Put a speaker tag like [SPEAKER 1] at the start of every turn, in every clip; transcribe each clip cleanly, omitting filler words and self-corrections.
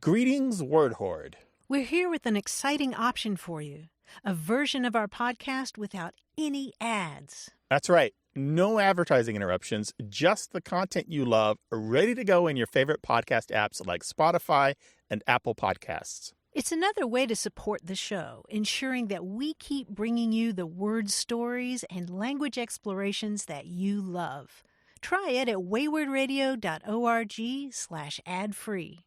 [SPEAKER 1] Greetings, Word Horde.
[SPEAKER 2] We're here with an exciting option for you. A version of our podcast without any ads.
[SPEAKER 1] That's right. No advertising interruptions, just the content you love, ready to go in your favorite podcast apps like Spotify and Apple Podcasts.
[SPEAKER 2] It's another way to support the show, ensuring that we keep bringing you the word stories and language explorations that you love. Try it at waywardradio.org/ad-free.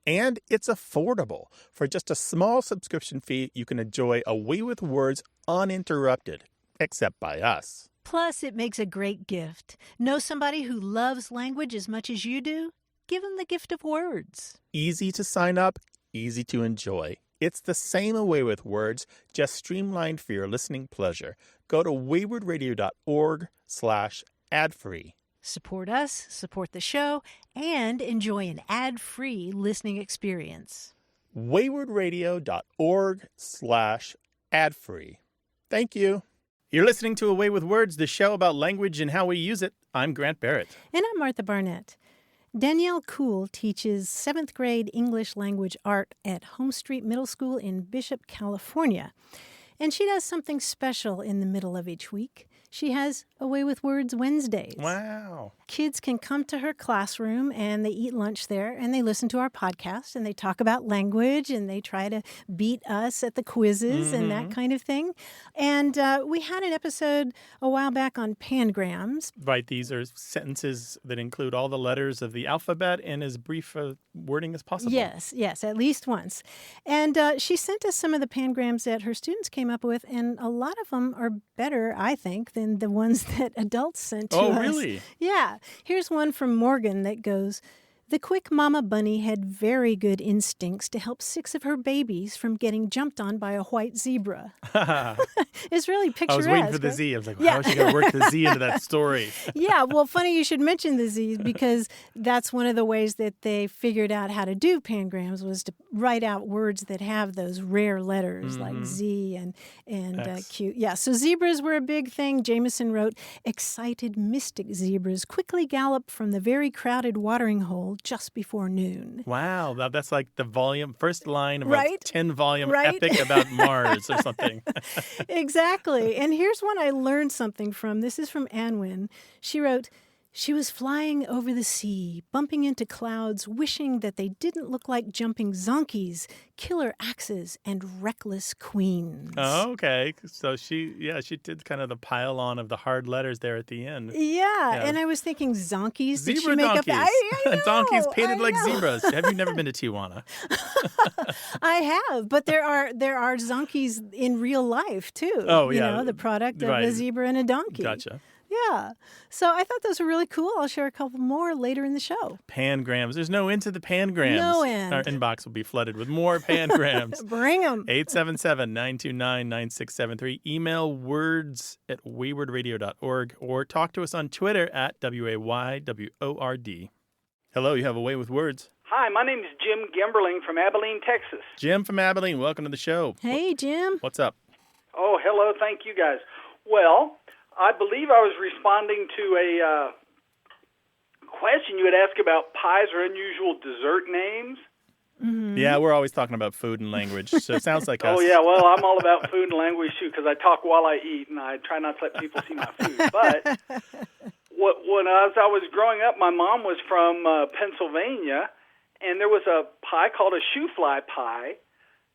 [SPEAKER 1] And it's affordable. For just a small subscription fee, you can enjoy Away with Words uninterrupted, except by us.
[SPEAKER 2] Plus, it makes a great gift. Know somebody who loves language as much as you do? Give them the gift of words.
[SPEAKER 1] Easy to sign up, easy to enjoy. It's the same Away with Words, just streamlined for your listening pleasure. Go to waywardradio.org/ad-free.
[SPEAKER 2] Support us, support the show, and enjoy an ad-free listening experience.
[SPEAKER 1] waywardradio.org/ad-free. Thank you. You're listening to Away with Words, the show about language and how we use it. I'm Grant Barrett.
[SPEAKER 2] And I'm Martha Barnett. Danielle Kuhl teaches 7th grade English language art at Home Street Middle School in Bishop, California. And she does something special in the middle of each week. She has Away with Words Wednesdays.
[SPEAKER 1] Wow.
[SPEAKER 2] Kids can come to her classroom and they eat lunch there and they listen to our podcast and they talk about language and they try to beat us at the quizzes and that kind of thing. And we had an episode a while back on pangrams.
[SPEAKER 1] Right, these are sentences that include all the letters of the alphabet in as brief a wording as possible.
[SPEAKER 2] Yes, at least once. And she sent us some of the pangrams that her students came up with, and a lot of them are better, I think, than the ones that adults sent to us.
[SPEAKER 1] Oh, really?
[SPEAKER 2] Yeah. Here's one from Morgan that goes, "The quick mama bunny had very good instincts to help 6 of her babies from getting jumped on by a white zebra." It's really picturesque.
[SPEAKER 1] I was waiting for the Z. I was like, how is she going to work the Z into that story?
[SPEAKER 2] Yeah, well, funny you should mention the Z because that's one of the ways that they figured out how to do pangrams was to write out words that have those rare letters like Z and Q. Yeah, so zebras were a big thing. Jameson wrote, "Excited mystic zebras quickly gallop from the very crowded watering hole just before noon."
[SPEAKER 1] Wow, that's like the first line of a
[SPEAKER 2] Right?
[SPEAKER 1] 10-volume
[SPEAKER 2] Right?
[SPEAKER 1] epic about Mars or something.
[SPEAKER 2] Exactly. And here's one I learned something from. This is from Anwin. She wrote, "She was flying over the sea, bumping into clouds, wishing that they didn't look like jumping zonkies, killer axes, and reckless queens."
[SPEAKER 1] Oh, okay. So she did kind of the pile-on of the hard letters there at the end.
[SPEAKER 2] Yeah. And I was thinking zonkies. Did she
[SPEAKER 1] Zebra
[SPEAKER 2] make
[SPEAKER 1] donkeys.
[SPEAKER 2] Up? I know,
[SPEAKER 1] Donkeys painted like
[SPEAKER 2] know.
[SPEAKER 1] zebras. Have you never been to Tijuana?
[SPEAKER 2] I have, but there are zonkies in real life too.
[SPEAKER 1] Oh,
[SPEAKER 2] You
[SPEAKER 1] yeah.
[SPEAKER 2] know, the product of
[SPEAKER 1] Right.
[SPEAKER 2] a zebra and a donkey.
[SPEAKER 1] Gotcha.
[SPEAKER 2] Yeah. So I thought those were really cool. I'll share a couple more later in the show.
[SPEAKER 1] Pangrams. There's no end to the pangrams.
[SPEAKER 2] No end.
[SPEAKER 1] Our inbox will be flooded with more pangrams.
[SPEAKER 2] Bring them.
[SPEAKER 1] 877-929-9673. Email words@waywardradio.org or talk to us on Twitter at WAYWORD. Hello, you have a Way with Words.
[SPEAKER 3] Hi, my name is Jim Gemberling from Abilene, Texas.
[SPEAKER 1] Jim from Abilene, welcome to the show.
[SPEAKER 2] Hey, Jim.
[SPEAKER 1] What's up?
[SPEAKER 3] Oh, hello. Thank you, guys. Well, I believe I was responding to a question you had asked about pies or unusual dessert names.
[SPEAKER 2] Mm-hmm.
[SPEAKER 1] Yeah, we're always talking about food and language, so it sounds like us.
[SPEAKER 3] Oh, yeah. Well, I'm all about food and language, too, because I talk while I eat, and I try not to let people see my food. But when as I was growing up, my mom was from Pennsylvania, and there was a pie called a shoofly pie.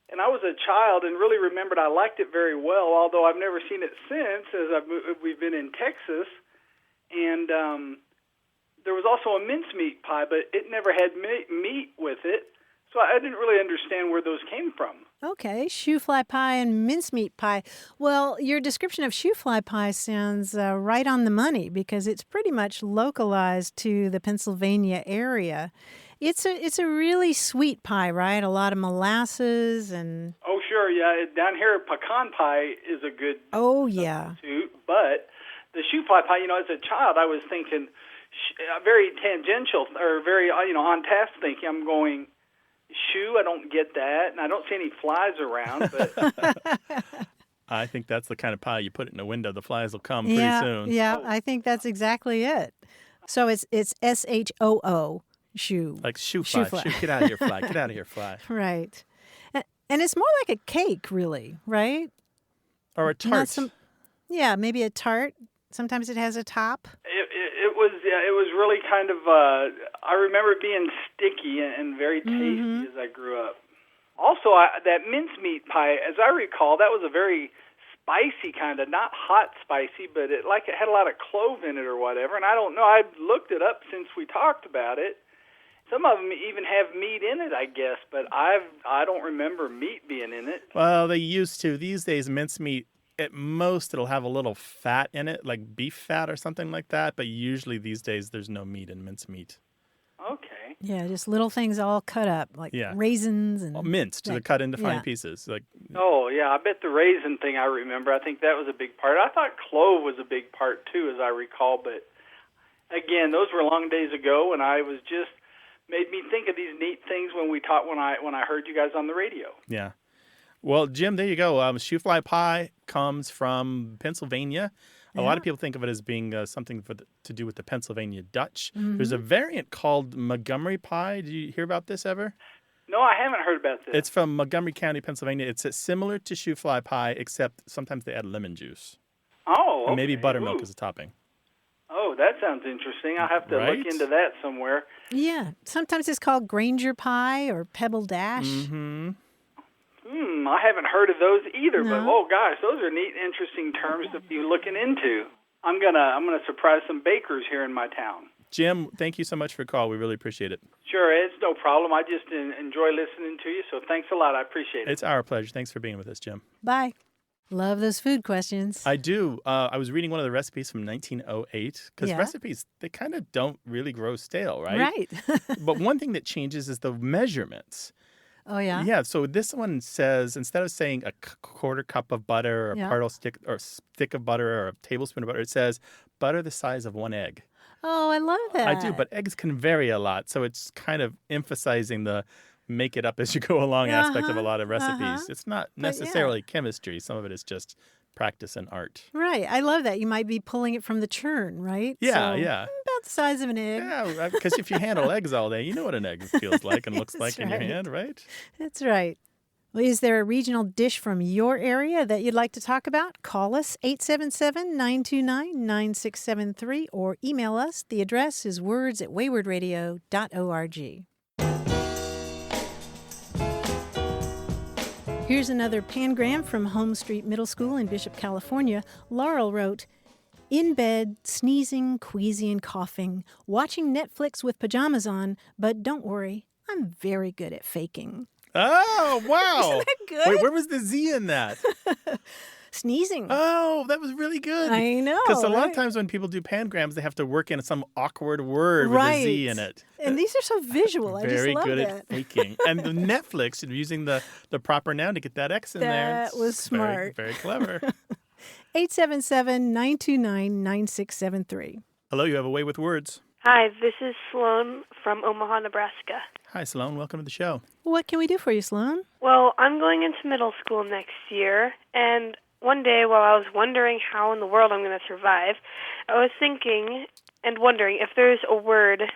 [SPEAKER 3] And I was a child and really remembered I liked it very well, although I've never seen it since as we've been in Texas. And there was also a mincemeat pie, but it never had meat with it. So I didn't really understand where those came from.
[SPEAKER 2] Okay, shoofly pie and mincemeat pie. Well, your description of shoofly pie sounds right on the money because it's pretty much localized to the Pennsylvania area. It's a really sweet pie, right? A lot of molasses and...
[SPEAKER 3] Oh, sure, yeah. Down here, pecan pie is a good substitute. But the shoofly pie, as a child, I was thinking very tangential or very, on task thinking. I'm going, shoe, I don't get that. And I don't see any flies around, but...
[SPEAKER 1] I think that's the kind of pie you put it in a window. The flies will come pretty soon.
[SPEAKER 2] Yeah, I think that's exactly it. So it's SHOO. shoe.
[SPEAKER 1] Like shoe fly. Get out of here, fly. Get out of here, fly.
[SPEAKER 2] Right. And it's more like a cake, really, right?
[SPEAKER 1] Or a tart.
[SPEAKER 2] Maybe a tart. Sometimes it has a top.
[SPEAKER 3] It was really kind of, I remember it being sticky and very tasty as I grew up. Also, that mincemeat pie, as I recall, that was a very spicy kind of, not hot spicy, but it had a lot of clove in it or whatever. And I don't know, I've looked it up since we talked about it. Some of them even have meat in it, I guess, but I don't remember meat being in it.
[SPEAKER 1] Well, they used to. These days, mincemeat, at most, it'll have a little fat in it, like beef fat or something like that. But usually these days, there's no meat in mincemeat.
[SPEAKER 3] Okay.
[SPEAKER 2] Yeah, just little things all cut up, like raisins and
[SPEAKER 1] minced. They're cut into fine pieces.
[SPEAKER 3] Oh, yeah, I bet the raisin thing I remember. I think that was a big part. I thought clove was a big part, too, as I recall. But, again, those were long days ago, and I was just made me think of these neat things when I heard you guys on the radio.
[SPEAKER 1] Yeah. Well, Jim, there you go. Shoofly pie comes from Pennsylvania. A lot of people think of it as being something to do with the Pennsylvania Dutch. There's a variant called Montgomery pie. Did you hear about this ever?
[SPEAKER 3] No, I haven't heard about this.
[SPEAKER 1] It's from Montgomery County, Pennsylvania. It's similar to shoofly pie, except sometimes they add lemon juice.
[SPEAKER 3] Oh, okay.
[SPEAKER 1] And maybe buttermilk as a topping.
[SPEAKER 3] Oh, that sounds interesting. I'll have to look into that somewhere.
[SPEAKER 2] Yeah. Sometimes it's called Granger pie or Pebble Dash.
[SPEAKER 3] I haven't heard of those either, but oh gosh, those are neat, interesting terms to be looking into. I'm gonna surprise some bakers here in my town.
[SPEAKER 1] Jim, thank you so much for the call. We really appreciate it.
[SPEAKER 3] Sure, it's no problem. I just enjoy listening to you, so thanks a lot. I appreciate it.
[SPEAKER 1] It's our pleasure. Thanks for being with us, Jim.
[SPEAKER 2] Bye. Love those food questions.
[SPEAKER 1] I do. I was reading one of the recipes from 1908 because recipes, they kind of don't really grow stale, right?
[SPEAKER 2] Right.
[SPEAKER 1] But one thing that changes is the measurements.
[SPEAKER 2] Oh, yeah?
[SPEAKER 1] Yeah, so this one says, instead of saying a quarter cup of butter or a part stick of butter or a tablespoon of butter, it says butter the size of one egg.
[SPEAKER 2] Oh, I love that.
[SPEAKER 1] I do, but eggs can vary a lot, so it's kind of emphasizing the make it up as you go along aspect of a lot of recipes. It's not necessarily chemistry. Some of it is just practice and art.
[SPEAKER 2] Right. I love that. You might be pulling it from the churn, right?
[SPEAKER 1] Yeah,
[SPEAKER 2] so,
[SPEAKER 1] yeah.
[SPEAKER 2] About the size of an egg.
[SPEAKER 1] Yeah, because if you handle eggs all day, you know what an egg feels like and looks like in your hand, right?
[SPEAKER 2] That's right. Well, is there a regional dish from your area that you'd like to talk about? Call us 877-929-9673 or email us. The address is words@waywardradio.org. Here's another pangram from Home Street Middle School in Bishop, California. Laurel wrote, "In bed, sneezing, queasy, and coughing, watching Netflix with pajamas on, but don't worry, I'm very good at faking."
[SPEAKER 1] Oh, wow.
[SPEAKER 2] Isn't that good?
[SPEAKER 1] Wait, where was the Z in that?
[SPEAKER 2] Sneezing.
[SPEAKER 1] Oh, that was really good.
[SPEAKER 2] I know.
[SPEAKER 1] Because a lot of times when people do pangrams, they have to work in some awkward word with a Z in it.
[SPEAKER 2] And these are so visual. I just love
[SPEAKER 1] Very good
[SPEAKER 2] that.
[SPEAKER 1] at faking. And the Netflix, using the proper noun to get that X in there.
[SPEAKER 2] That was smart.
[SPEAKER 1] Very, very clever.
[SPEAKER 2] 877-929-9673.
[SPEAKER 1] Hello, you have a way with words.
[SPEAKER 4] Hi, this is Sloan from Omaha, Nebraska.
[SPEAKER 1] Hi, Sloan. Welcome to the show.
[SPEAKER 2] What can we do for you, Sloan?
[SPEAKER 4] Well, I'm going into middle school next year, and one day while I was wondering how in the world I'm going to survive, I was thinking and wondering if there's a word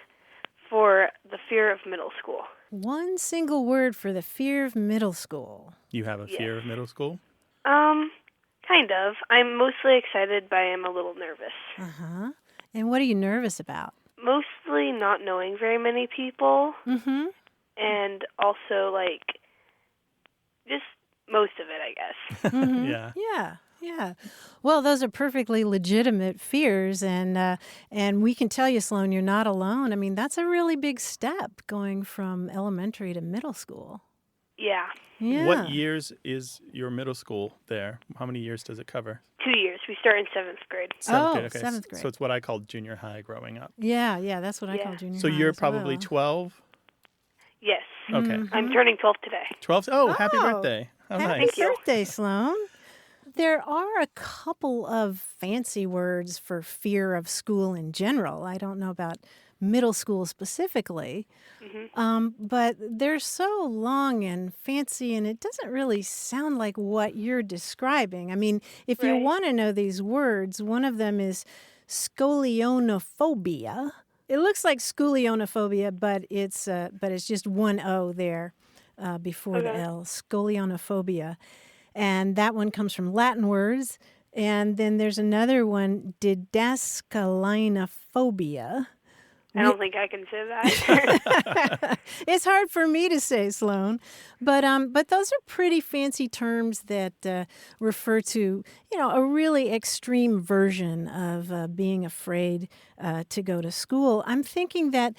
[SPEAKER 4] for the fear of middle school.
[SPEAKER 2] One single word for the fear of middle school.
[SPEAKER 1] You have a fear of middle school?
[SPEAKER 4] Kind of. I'm mostly excited, but I am a little nervous.
[SPEAKER 2] Uh-huh. And what are you nervous about?
[SPEAKER 4] Mostly not knowing very many people.
[SPEAKER 2] Mm-hmm.
[SPEAKER 4] And also, just most of it, I guess.
[SPEAKER 2] Mm-hmm.
[SPEAKER 1] Yeah.
[SPEAKER 2] Yeah. Well, those are perfectly legitimate fears, and we can tell you, Sloan, you're not alone. I mean, that's a really big step going from elementary to middle school.
[SPEAKER 4] Yeah.
[SPEAKER 2] Yeah.
[SPEAKER 1] What years is your middle school there? How many years does it cover?
[SPEAKER 4] 2 years. We start in 7th grade.
[SPEAKER 2] Seventh grade.
[SPEAKER 1] So it's what I called junior high growing up.
[SPEAKER 2] Yeah, that's what I call junior high.
[SPEAKER 1] So you're
[SPEAKER 2] as
[SPEAKER 1] probably
[SPEAKER 2] well.
[SPEAKER 1] 12?
[SPEAKER 4] Yes.
[SPEAKER 1] Okay.
[SPEAKER 2] Mm-hmm.
[SPEAKER 4] I'm turning 12 today.
[SPEAKER 1] 12? Oh, happy birthday. Oh,
[SPEAKER 2] Happy
[SPEAKER 1] nice.
[SPEAKER 2] birthday, Sloan. There are a couple of fancy words for fear of school in general. I don't know about middle school specifically, but they're so long and fancy, and it doesn't really sound like what you're describing. I mean, if you want to know these words, one of them is scolionophobia, It looks like scolionophobia, but it's just one O there before the L. Scolionophobia, and that one comes from Latin words. And then there's another one, didaskaleinophobia.
[SPEAKER 4] I don't think I can say that.
[SPEAKER 2] It's hard for me to say, Sloan, but those are pretty fancy terms that refer to a really extreme version of being afraid to go to school. I'm thinking that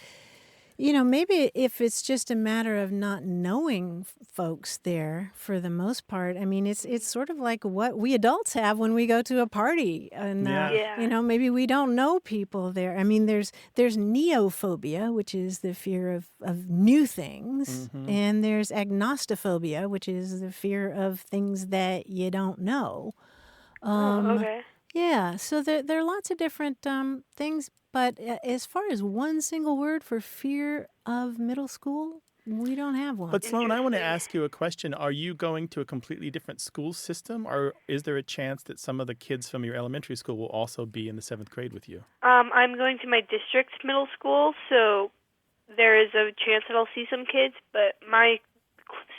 [SPEAKER 2] maybe if it's just a matter of not knowing folks there for the most part. I mean, it's sort of like what we adults have when we go to a party, and maybe we don't know people there. I mean, there's neophobia, which is the fear of new things, and there's agnostophobia, which is the fear of things that you don't know. Yeah, so there are lots of different things. But as far as one single word for fear of middle school, we don't have one.
[SPEAKER 1] But Sloan, I want to ask you a question. Are you going to a completely different school system, or is there a chance that some of the kids from your elementary school will also be in the 7th grade with you?
[SPEAKER 4] I'm going to my district's middle school, so there is a chance that I'll see some kids, but my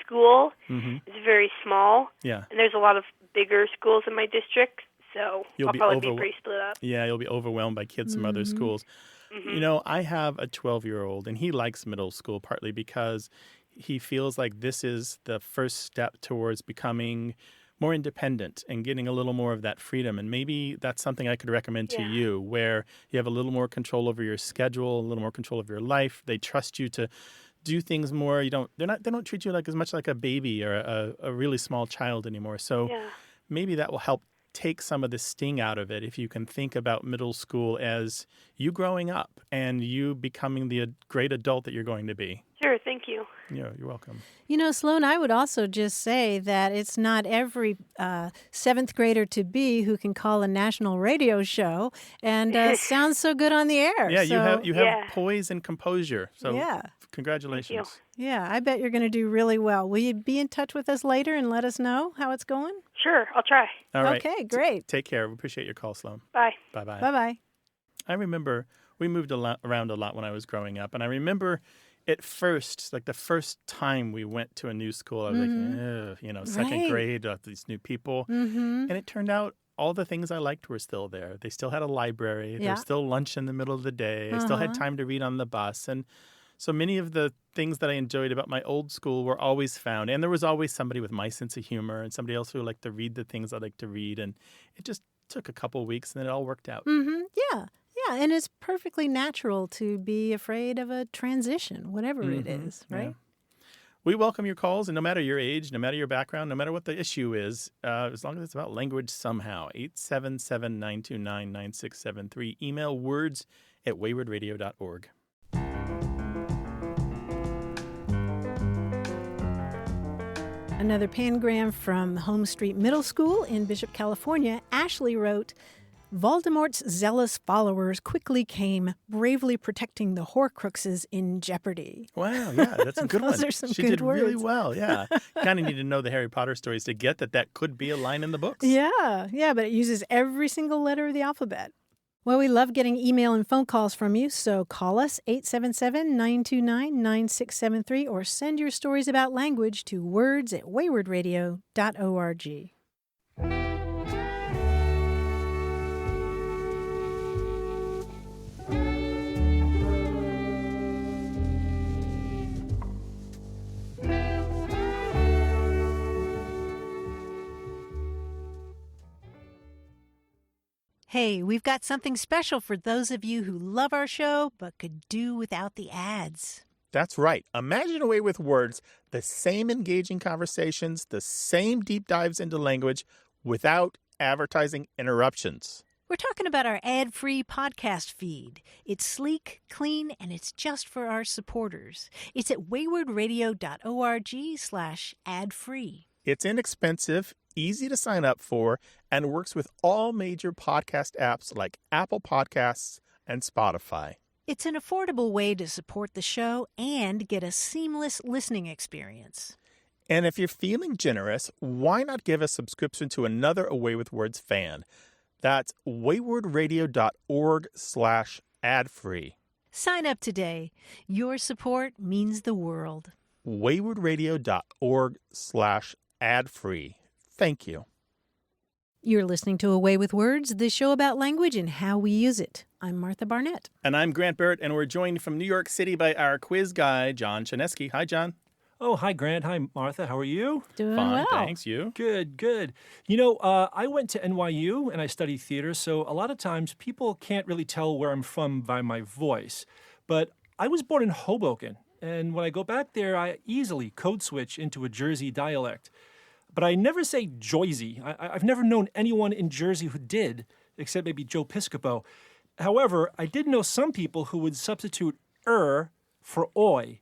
[SPEAKER 4] school is very small, and there's a lot of bigger schools in my district. So I'll probably be pretty split up.
[SPEAKER 1] Yeah, you'll be overwhelmed by kids from other schools. I have a 12-year-old, and he likes middle school partly because he feels like this is the first step towards becoming more independent and getting a little more of that freedom. And maybe that's something I could recommend to you, where you have a little more control over your schedule, a little more control of your life. They trust you to do things more. They don't treat you like as much like a baby or a really small child anymore. So maybe that will help take some of the sting out of it if you can think about middle school as you growing up and you becoming the great adult that you're going to be.
[SPEAKER 4] Sure, thank you.
[SPEAKER 1] Yeah, you're welcome.
[SPEAKER 2] Sloan, I would also just say that it's not every 7th grader to be who can call a national radio show and sounds so good on the air.
[SPEAKER 1] Yeah, so, you have poise and composure. So congratulations.
[SPEAKER 2] Yeah, I bet you're going to do really well. Will you be in touch with us later and let us know how it's going?
[SPEAKER 4] Sure, I'll try.
[SPEAKER 1] All right.
[SPEAKER 2] Okay, great.
[SPEAKER 1] Take care. We appreciate your call, Sloan.
[SPEAKER 4] Bye.
[SPEAKER 1] Bye-bye.
[SPEAKER 2] Bye-bye.
[SPEAKER 1] I remember we moved around a lot when I was growing up, and I remember at first, like the first time we went to a new school, I was like, second grade, these new people. And it turned out all the things I liked were still there. They still had a library. There was still lunch in the middle of the day. I still had time to read on the bus. And so many of the things that I enjoyed about my old school were always found. And there was always somebody with my sense of humor and somebody else who liked to read the things I liked to read. And it just took a couple of weeks and then it all worked out.
[SPEAKER 2] Yeah, and it's perfectly natural to be afraid of a transition, whatever it is, right?
[SPEAKER 1] Yeah. We welcome your calls, and no matter your age, no matter your background, no matter what the issue is, as long as it's about language somehow, 877-929-9673. Email words@waywardradio.org.
[SPEAKER 2] Another pangram from Home Street Middle School in Bishop, California. Ashley wrote, Voldemort's zealous followers quickly came, bravely protecting the Horcruxes in jeopardy.
[SPEAKER 1] Wow, yeah, that's a good one.
[SPEAKER 2] Those are some
[SPEAKER 1] she
[SPEAKER 2] good
[SPEAKER 1] did
[SPEAKER 2] words.
[SPEAKER 1] Really well, yeah. Kind of need to know the Harry Potter stories to get that could be a line in the books.
[SPEAKER 2] Yeah, but it uses every single letter of the alphabet. Well, we love getting email and phone calls from you, so call us 877-929-9673 or send your stories about language to words@waywardradio.org. Hey, we've got something special for those of you who love our show but could do without the ads.
[SPEAKER 1] That's right. Imagine a way with words, the same engaging conversations, the same deep dives into language without advertising interruptions.
[SPEAKER 2] We're talking about our ad-free podcast feed. It's sleek, clean, and it's just for our supporters. It's at waywardradio.org/ad-free.
[SPEAKER 1] It's inexpensive, easy to sign up for, and works with all major podcast apps like Apple Podcasts and Spotify.
[SPEAKER 2] It's an affordable way to support the show and get a seamless listening experience.
[SPEAKER 1] And if you're feeling generous, why not give a subscription to another Away with Words fan? That's waywardradio.org/ad-free.
[SPEAKER 2] Sign up today. Your support means the world.
[SPEAKER 1] waywardradio.org/ad-free. Thank you.
[SPEAKER 2] You're listening to Away with Words, the show about language and how we use it. I'm Martha Barnett.
[SPEAKER 1] And I'm Grant Barrett, and we're joined from New York City by our quiz guy, John Chaneski. Hi, John.
[SPEAKER 5] Oh, hi, Grant. Hi, Martha. How are you?
[SPEAKER 2] Doing
[SPEAKER 1] Fine,
[SPEAKER 2] well.
[SPEAKER 1] thanks. You?
[SPEAKER 5] Good, good. I went to NYU and I studied theater, so a lot of times people can't really tell where I'm from by my voice. But I was born in Hoboken, and when I go back there, I easily code switch into a Jersey dialect. But I never say Joyzy. I've never known anyone in Jersey who did, except maybe Joe Piscopo. However, I did know some people who would substitute for oi.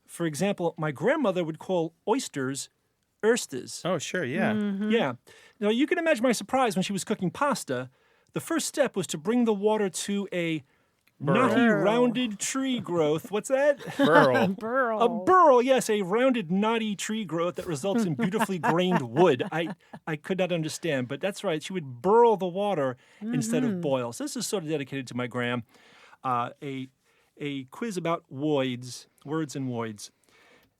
[SPEAKER 5] For example, my grandmother would call oysters oysters.
[SPEAKER 1] Oh, sure, yeah.
[SPEAKER 5] Yeah. Now, you can imagine my surprise when she was cooking pasta. The first step was to bring the water to a knotty, rounded tree growth. What's that?
[SPEAKER 1] Burl.
[SPEAKER 2] Burl.
[SPEAKER 5] A burl, yes, a rounded, knotty tree growth that results in beautifully grained wood. I could not understand, but that's right. She would burl the water instead of boil. So this is sort of dedicated to my gram. A quiz about words and voids.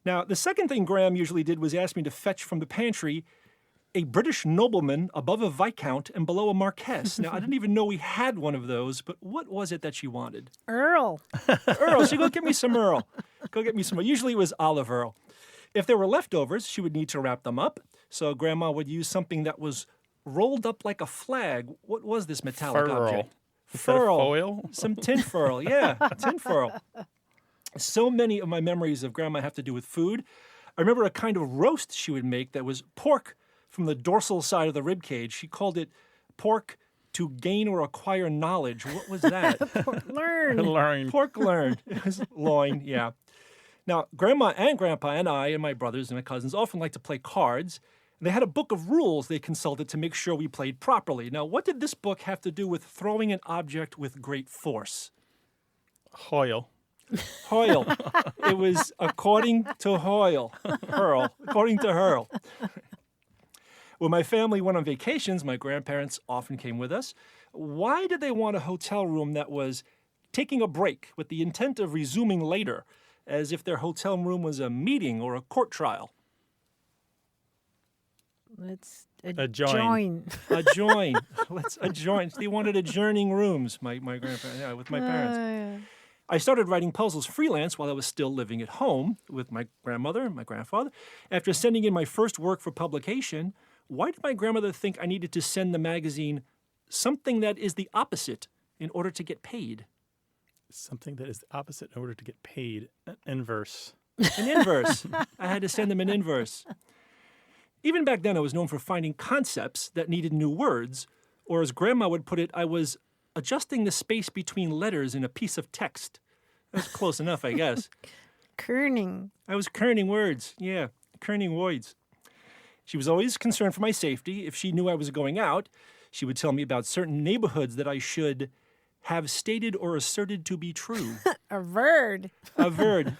[SPEAKER 5] Now, the second thing Graham usually did was ask me to fetch from the pantry a British nobleman above a viscount and below a marquess. Now, I didn't even know we had one of those, but what was it that she wanted?
[SPEAKER 2] Earl.
[SPEAKER 5] Earl. So go get me some Earl. Go get me some Earl. Usually it was olive Earl. If there were leftovers, she would need to wrap them up. So Grandma would use something that was rolled up like a flag. What was this metallic object?
[SPEAKER 1] Instead of foil?
[SPEAKER 5] Some tinfoil. Yeah, tinfoil. So many of my memories of Grandma have to do with food. I remember a kind of roast she would make that was pork from the dorsal side of the rib cage. She called it pork to gain or acquire knowledge. What was that?
[SPEAKER 2] Learn.
[SPEAKER 5] Pork learn. It was loin, yeah. Now, Grandma and Grandpa and I and my brothers and my cousins often liked to play cards. And they had a book of rules they consulted to make sure we played properly. Now, what did this book have to do with throwing an object with great force?
[SPEAKER 1] Hoyle.
[SPEAKER 5] Hoyle. It was according to Hoyle. Hurl. According to Hurl. When my family went on vacations, my grandparents often came with us. Why did they want a hotel room that was taking a break with the intent of resuming later, as if their hotel room was a meeting or a court trial?
[SPEAKER 2] Let's
[SPEAKER 1] Adjoin.
[SPEAKER 5] Adjoin. Let's adjoin. They wanted adjoining rooms, my grandparents, yeah, with my parents.
[SPEAKER 2] Yeah.
[SPEAKER 5] I started writing puzzles freelance while I was still living at home with my grandmother and my grandfather. After sending in my first work for publication, why did my grandmother think I needed to send the magazine something that is the opposite in order to get paid?
[SPEAKER 1] Something that is the opposite in order to get paid. Inverse.
[SPEAKER 5] An inverse. I had to send them an inverse. Even back then, I was known for finding concepts that needed new words, or as Grandma would put it, I was adjusting the space between letters in a piece of text. That's close enough, I guess.
[SPEAKER 2] Kerning.
[SPEAKER 5] I was kerning words. Yeah, kerning words. She was always concerned for my safety. If she knew I was going out, she would tell me about certain neighborhoods that I should have stated or asserted to be true.
[SPEAKER 2] Averred.
[SPEAKER 5] Averred.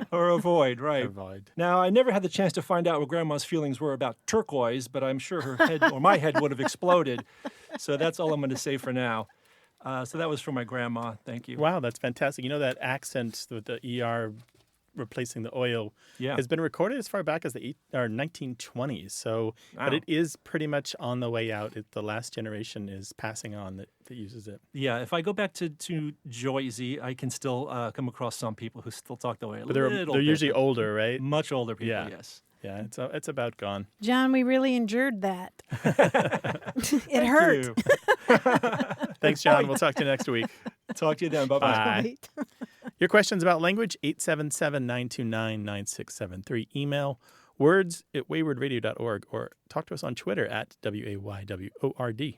[SPEAKER 5] Or avoid, right.
[SPEAKER 1] Avoid.
[SPEAKER 5] Now, I never had the chance to find out what Grandma's feelings were about turquoise, but I'm sure her head or my head would have exploded. So that's all I'm going to say for now. So that was for my grandma. Thank you.
[SPEAKER 1] Wow, that's fantastic. You know that accent with the ER replacing the oil
[SPEAKER 5] Yeah.
[SPEAKER 1] has been recorded as far back as the 1920s. So,
[SPEAKER 5] Wow.
[SPEAKER 1] but it is pretty much on the way out. The last generation is passing on that uses it.
[SPEAKER 5] Yeah, if I go back to Joyzy, I can still come across some people who still talk the way a
[SPEAKER 1] But
[SPEAKER 5] little
[SPEAKER 1] they're
[SPEAKER 5] bit.
[SPEAKER 1] usually older, right?
[SPEAKER 5] Much older people,
[SPEAKER 1] Yeah.
[SPEAKER 5] yes.
[SPEAKER 1] Yeah, it's about gone.
[SPEAKER 2] John, we really endured that. It hurt.
[SPEAKER 5] You.
[SPEAKER 1] Thanks, John. We'll talk to you next week.
[SPEAKER 5] Talk to you then. Bye-bye.
[SPEAKER 1] Bye.
[SPEAKER 2] Right.
[SPEAKER 1] Your questions about language, 877-929-9673. Email words@waywardradio.org or talk to us on Twitter at WAYWORD.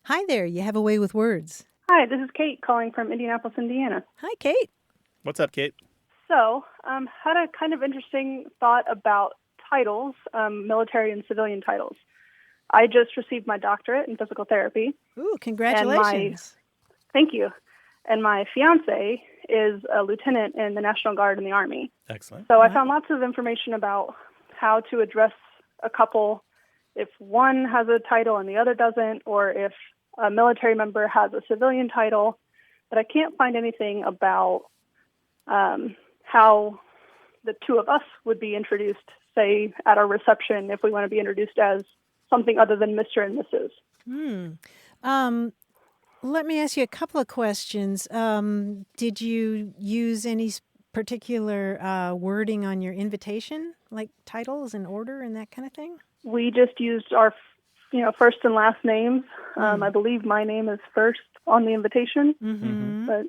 [SPEAKER 2] Hi there. You have a way with words.
[SPEAKER 6] Hi, this is Kate calling from Indianapolis, Indiana.
[SPEAKER 2] Hi, Kate.
[SPEAKER 1] What's up, Kate?
[SPEAKER 6] So, had a kind of interesting thought about titles, military and civilian titles. I just received my doctorate in physical therapy.
[SPEAKER 2] Ooh, congratulations.
[SPEAKER 6] Thank you. And my fiance is a lieutenant in the National Guard in the Army.
[SPEAKER 1] Excellent.
[SPEAKER 6] So I found lots of information about how to address a couple if one has a title and the other doesn't, or if a military member has a civilian title. But I can't find anything about how the two of us would be introduced, say, at our reception, if we want to be introduced as something other than Mr. and Mrs.
[SPEAKER 2] Let me ask you a couple of questions. Did you use any particular wording on your invitation, like titles and order and that kind of thing?
[SPEAKER 6] We just used our, first and last names. I believe my name is first on the invitation, but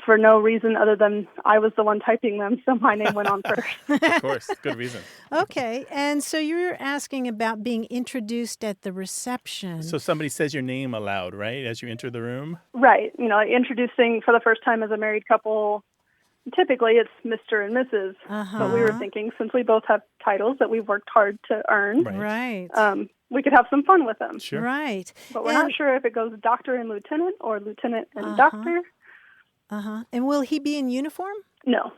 [SPEAKER 6] for no reason other than I was the one typing them, so my name went on first.
[SPEAKER 1] Of course, good reason.
[SPEAKER 2] Okay, and so you're asking about being introduced at the reception.
[SPEAKER 1] So somebody says your name aloud, right, as you enter the room?
[SPEAKER 6] Right. Introducing for the first time as a married couple, typically it's Mr. and Mrs. But we were thinking, since we both have titles that we've worked hard to earn,
[SPEAKER 2] Right.
[SPEAKER 6] We could have some fun with them.
[SPEAKER 1] Sure.
[SPEAKER 2] Right.
[SPEAKER 6] But we're not sure if it goes doctor and lieutenant or lieutenant and doctor.
[SPEAKER 2] And will he be in uniform?
[SPEAKER 6] No.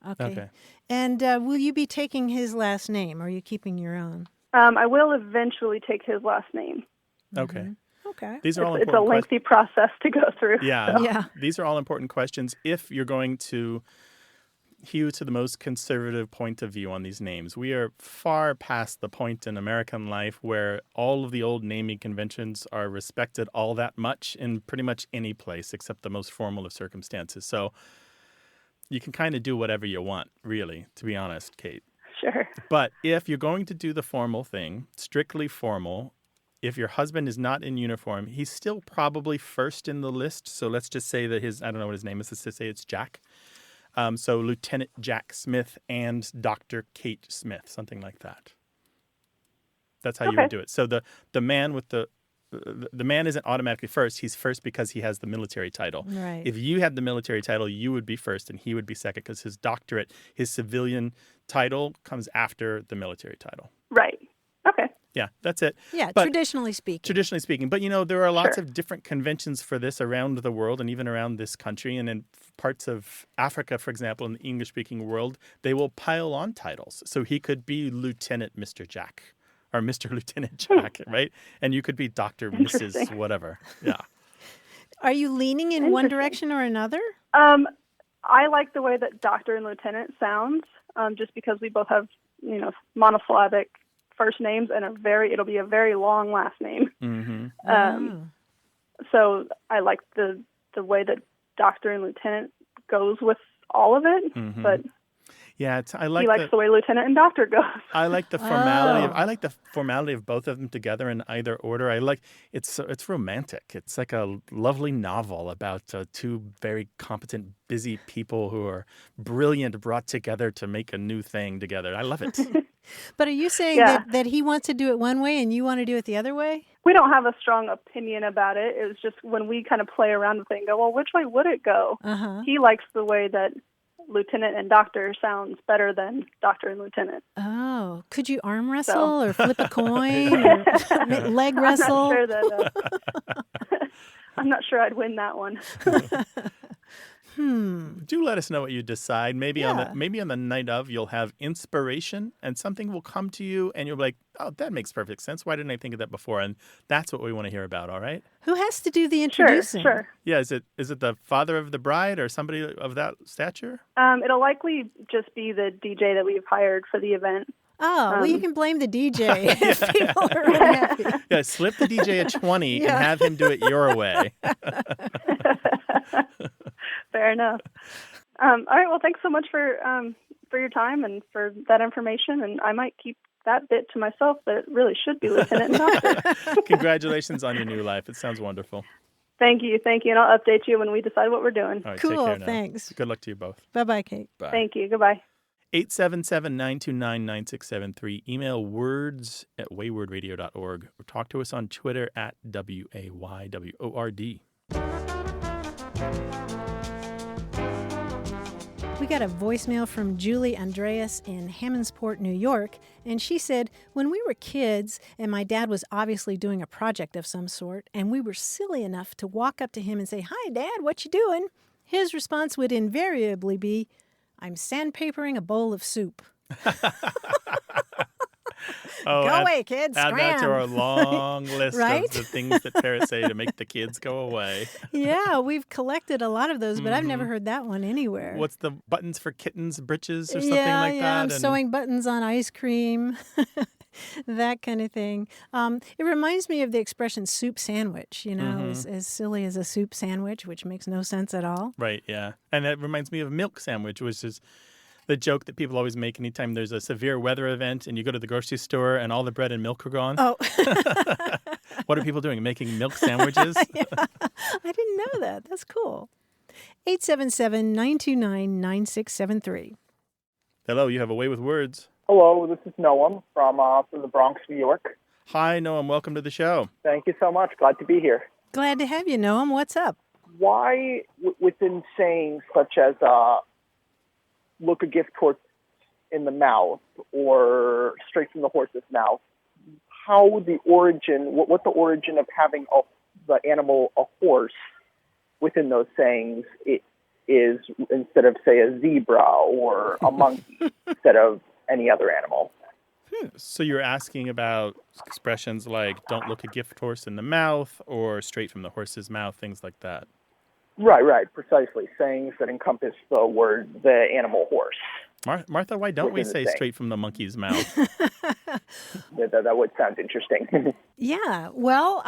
[SPEAKER 2] Okay. And will you be taking his last name, or are you keeping your own?
[SPEAKER 6] I will eventually take his last name.
[SPEAKER 1] Okay.
[SPEAKER 2] Okay.
[SPEAKER 1] These are all
[SPEAKER 6] It's a
[SPEAKER 1] important
[SPEAKER 6] lengthy process to go through.
[SPEAKER 1] Yeah.
[SPEAKER 6] So.
[SPEAKER 2] Yeah.
[SPEAKER 1] These are all important questions if you're going to hew to the most conservative point of view on these names. We are far past the point in American life where all of the old naming conventions are respected all that much in pretty much any place except the most formal of circumstances. So you can kind of do whatever you want, really, to be honest, Kate.
[SPEAKER 6] Sure.
[SPEAKER 1] But if you're going to do the formal thing, strictly formal, if your husband is not in uniform, he's still probably first in the list. So let's just say that I don't know what his name is. Let's just say it's Jack. So Lieutenant Jack Smith and Dr. Kate Smith, something like that. That's how you would do it. So the man with the man isn't automatically first. He's first because he has the military title.
[SPEAKER 2] Right.
[SPEAKER 1] If you had the military title, you would be first and he would be second because his doctorate, his civilian title comes after the military title.
[SPEAKER 6] Right. Okay.
[SPEAKER 1] Yeah, that's it.
[SPEAKER 2] Yeah,
[SPEAKER 1] But
[SPEAKER 2] traditionally speaking.
[SPEAKER 1] Traditionally speaking. But, there are lots of different conventions for this around the world and even around this country. And in parts of Africa, for example, in the English-speaking world, they will pile on titles. So he could be Lieutenant Mr. Jack or Mr. Lieutenant Jack, right? And you could be Dr. Mrs. whatever. Yeah.
[SPEAKER 2] Are you leaning in one direction or another?
[SPEAKER 6] I like the way that doctor and lieutenant sounds, just because we both have, monosyllabic first names and it'll be a very long last name. So I like the way that doctor and lieutenant goes with all of it, but
[SPEAKER 1] yeah,
[SPEAKER 6] he likes the way lieutenant and doctor goes.
[SPEAKER 1] I like the formality. I like the formality of both of them together in either order. It's romantic. It's like a lovely novel about two very competent, busy people who are brilliant, brought together to make a new thing together. I love it.
[SPEAKER 2] But are you saying that he wants to do it one way and you want to do it the other way?
[SPEAKER 6] We don't have a strong opinion about it. It was just when we kind of play around with it and go, well, which way would it go? He likes the way that lieutenant and doctor sounds better than doctor and lieutenant.
[SPEAKER 2] Oh, could you arm wrestle or flip a coin or leg wrestle?
[SPEAKER 6] I'm not sure I'd win that one.
[SPEAKER 1] Do let us know what you decide. Maybe on the night of, you'll have inspiration and something will come to you and you'll be like, oh, that makes perfect sense. Why didn't I think of that before? And that's what we want to hear about, all right?
[SPEAKER 2] Who has to do the introducing?
[SPEAKER 6] Sure.
[SPEAKER 1] Yeah, is it the father of the bride or somebody of that stature?
[SPEAKER 6] It'll likely just be the DJ that we've hired for the event.
[SPEAKER 2] Oh, well, you can blame the DJ if people are unhappy.
[SPEAKER 1] Yeah, slip the DJ a 20 and have him do it your way.
[SPEAKER 6] Fair enough. All right. Well, thanks so much for your time and for that information. And I might keep that bit to myself, but it really should be lieutenant and doctor.
[SPEAKER 1] Congratulations on your new life. It sounds wonderful.
[SPEAKER 6] Thank you. And I'll update you when we decide what we're doing.
[SPEAKER 1] All right,
[SPEAKER 2] cool.
[SPEAKER 1] Take care now.
[SPEAKER 2] Thanks.
[SPEAKER 1] Good luck to you both.
[SPEAKER 2] Bye-bye, Kate.
[SPEAKER 1] Bye.
[SPEAKER 6] Thank you. Goodbye.
[SPEAKER 1] 877-929-9673. Email words@waywordradio.org or talk to us on Twitter @WAYWORD.
[SPEAKER 2] We got a voicemail from Julie Andreas in Hammondsport, New York, and she said, when we were kids and my dad was obviously doing a project of some sort, and we were silly enough to walk up to him and say, "Hi, Dad, what you doing?" His response would invariably be, "I'm sandpapering a bowl of soup."
[SPEAKER 1] Oh,
[SPEAKER 2] Go away, kids.
[SPEAKER 1] Add that to
[SPEAKER 2] Scram.
[SPEAKER 1] our long list
[SPEAKER 2] Right?
[SPEAKER 1] of the things that parrots say to make the kids go away.
[SPEAKER 2] Yeah, we've collected a lot of those, but I've never heard that one anywhere.
[SPEAKER 1] What's the buttons for kittens, britches, or something
[SPEAKER 2] yeah,
[SPEAKER 1] like
[SPEAKER 2] yeah,
[SPEAKER 1] that?
[SPEAKER 2] I'm sewing buttons on ice cream. That kind of thing. It reminds me of the expression soup sandwich, as silly as a soup sandwich, which makes no sense at all.
[SPEAKER 1] Right, yeah. And that reminds me of milk sandwich, which is the joke that people always make anytime there's a severe weather event and you go to the grocery store and all the bread and milk are gone.
[SPEAKER 2] Oh.
[SPEAKER 1] What are people doing? Making milk sandwiches?
[SPEAKER 2] Yeah, I didn't know that. That's cool. 877-929-9673.
[SPEAKER 1] Hello, you have a way with words.
[SPEAKER 7] Hello, this is Noam from the Bronx, New York.
[SPEAKER 1] Hi, Noam. Welcome to the show.
[SPEAKER 7] Thank you so much. Glad to be here.
[SPEAKER 2] Glad to have you, Noam. What's up?
[SPEAKER 7] Why, within sayings such as look a gift horse in the mouth or straight from the horse's mouth, how the origin, what the origin of having the animal a horse within those sayings is instead of, say, a zebra or a monkey instead of any other animal.
[SPEAKER 1] So you're asking about expressions like don't look a gift horse in the mouth or straight from the horse's mouth, things like that.
[SPEAKER 7] Right, precisely. Sayings that encompass the animal horse.
[SPEAKER 1] Martha, why don't we
[SPEAKER 7] Within the
[SPEAKER 1] say
[SPEAKER 7] saying.
[SPEAKER 1] straight from the monkey's mouth?
[SPEAKER 7] That would sound interesting.
[SPEAKER 2] Yeah, well,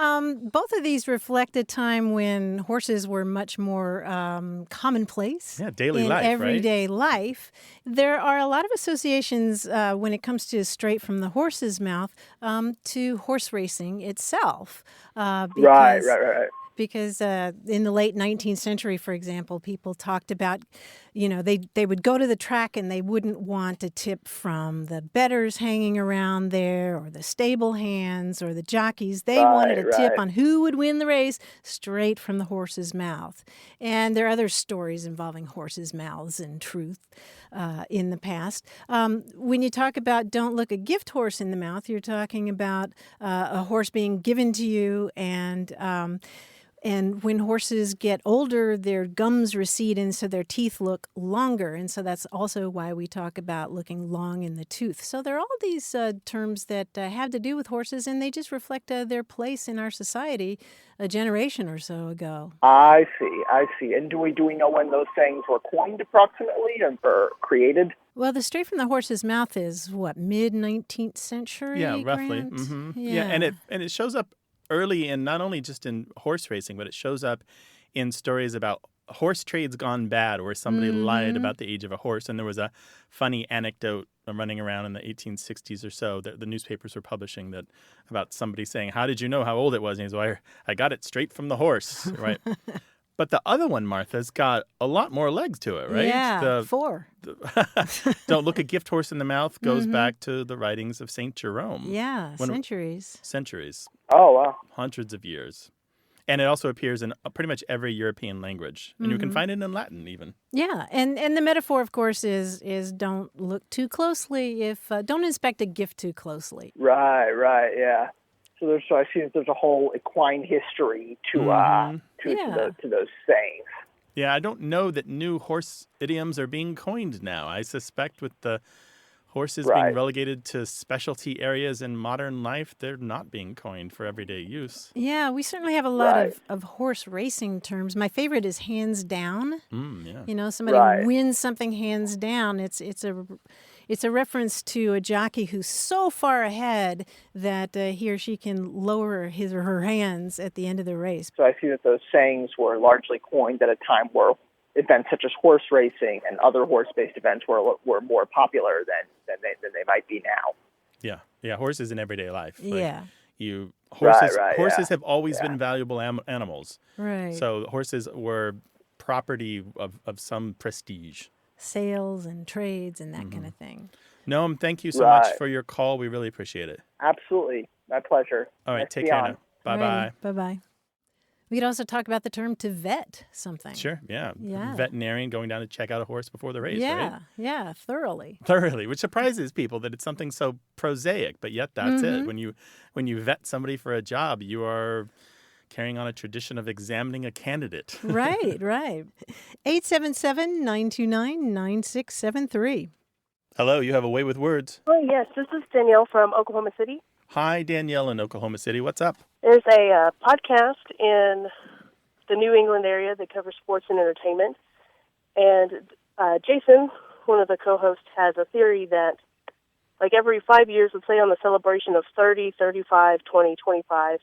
[SPEAKER 2] both of these reflect a time when horses were much more commonplace.
[SPEAKER 1] Yeah, daily
[SPEAKER 2] in
[SPEAKER 1] life, right?
[SPEAKER 2] everyday life. There are a lot of associations when it comes to straight from the horse's mouth to horse racing itself.
[SPEAKER 7] Right.
[SPEAKER 2] Because in the late 19th century, for example, people talked about, they would go to the track and they wouldn't want a tip from the bettors hanging around there or the stable hands or the jockeys. They wanted a tip on who would win the race straight from the horse's mouth. And there are other stories involving horses' mouths and truth in the past. When you talk about don't look a gift horse in the mouth, you're talking about a horse being given to you and when horses get older, their gums recede and so their teeth look longer. And so that's also why we talk about looking long in the tooth. So there are all these terms that have to do with horses, and they just reflect their place in our society a generation or so ago.
[SPEAKER 7] I see. And do we know when those sayings were coined approximately or created?
[SPEAKER 2] Well, the straight from the horse's mouth is, mid-19th century?
[SPEAKER 1] Yeah, roughly.
[SPEAKER 2] Grant?
[SPEAKER 1] Mm-hmm.
[SPEAKER 2] Yeah,
[SPEAKER 1] and it shows up early in not only just in horse racing, but it shows up in stories about horse trades gone bad where somebody lied about the age of a horse. And there was a funny anecdote running around in the 1860s or so that the newspapers were publishing that about somebody saying, how did you know how old it was? And he's like, I got it straight from the horse, right? But the other one, Martha's got a lot more legs to it, right?
[SPEAKER 2] Yeah, 4.
[SPEAKER 1] Don't look a gift horse in the mouth goes back to the writings of St. Jerome.
[SPEAKER 2] Yeah, centuries.
[SPEAKER 7] Oh, wow.
[SPEAKER 1] Hundreds of years. And it also appears in pretty much every European language. And you can find it in Latin even.
[SPEAKER 2] Yeah, and the metaphor, of course, is don't look too closely. Don't inspect a gift too closely.
[SPEAKER 7] Right, yeah. So I see that there's a whole equine history to those sayings.
[SPEAKER 1] Yeah, I don't know that new horse idioms are being coined now. I suspect with the horses being relegated to specialty areas in modern life, they're not being coined for everyday use.
[SPEAKER 2] Yeah, we certainly have a lot of horse racing terms. My favorite is hands down.
[SPEAKER 1] Yeah.
[SPEAKER 2] Somebody wins something hands down. It's a reference to a jockey who's so far ahead that he or she can lower his or her hands at the end of the race.
[SPEAKER 7] So I see that those sayings were largely coined at a time where events such as horse racing and other horse-based events were more popular than they might be now.
[SPEAKER 1] Yeah, horses in everyday life. Horses have always been valuable animals.
[SPEAKER 2] Right.
[SPEAKER 1] So horses were property of some prestige.
[SPEAKER 2] Sales and trades and that kind of thing.
[SPEAKER 1] Noam, thank you so much for your call. We really appreciate it.
[SPEAKER 7] Absolutely. My pleasure.
[SPEAKER 1] All right,
[SPEAKER 7] nice
[SPEAKER 1] take care now. Bye-bye.
[SPEAKER 2] Bye-bye. We could also talk about the term to vet something.
[SPEAKER 1] Sure, yeah. Veterinarian going down to check out a horse before the race, right?
[SPEAKER 2] Yeah, thoroughly.
[SPEAKER 1] Thoroughly, which surprises people that it's something so prosaic, but yet that's it. When you vet somebody for a job, you are carrying on a tradition of examining a candidate.
[SPEAKER 2] Right. 877-929-9673.
[SPEAKER 1] Hello, you have a way with words.
[SPEAKER 8] Oh, yes. This is Danielle from Oklahoma City.
[SPEAKER 1] Hi, Danielle in Oklahoma City. What's up?
[SPEAKER 8] There's a podcast in the New England area that covers sports and entertainment. And Jason, one of the co-hosts, has a theory that, like, every 5 years, let's say on the celebration of 30, 35, 20, 25,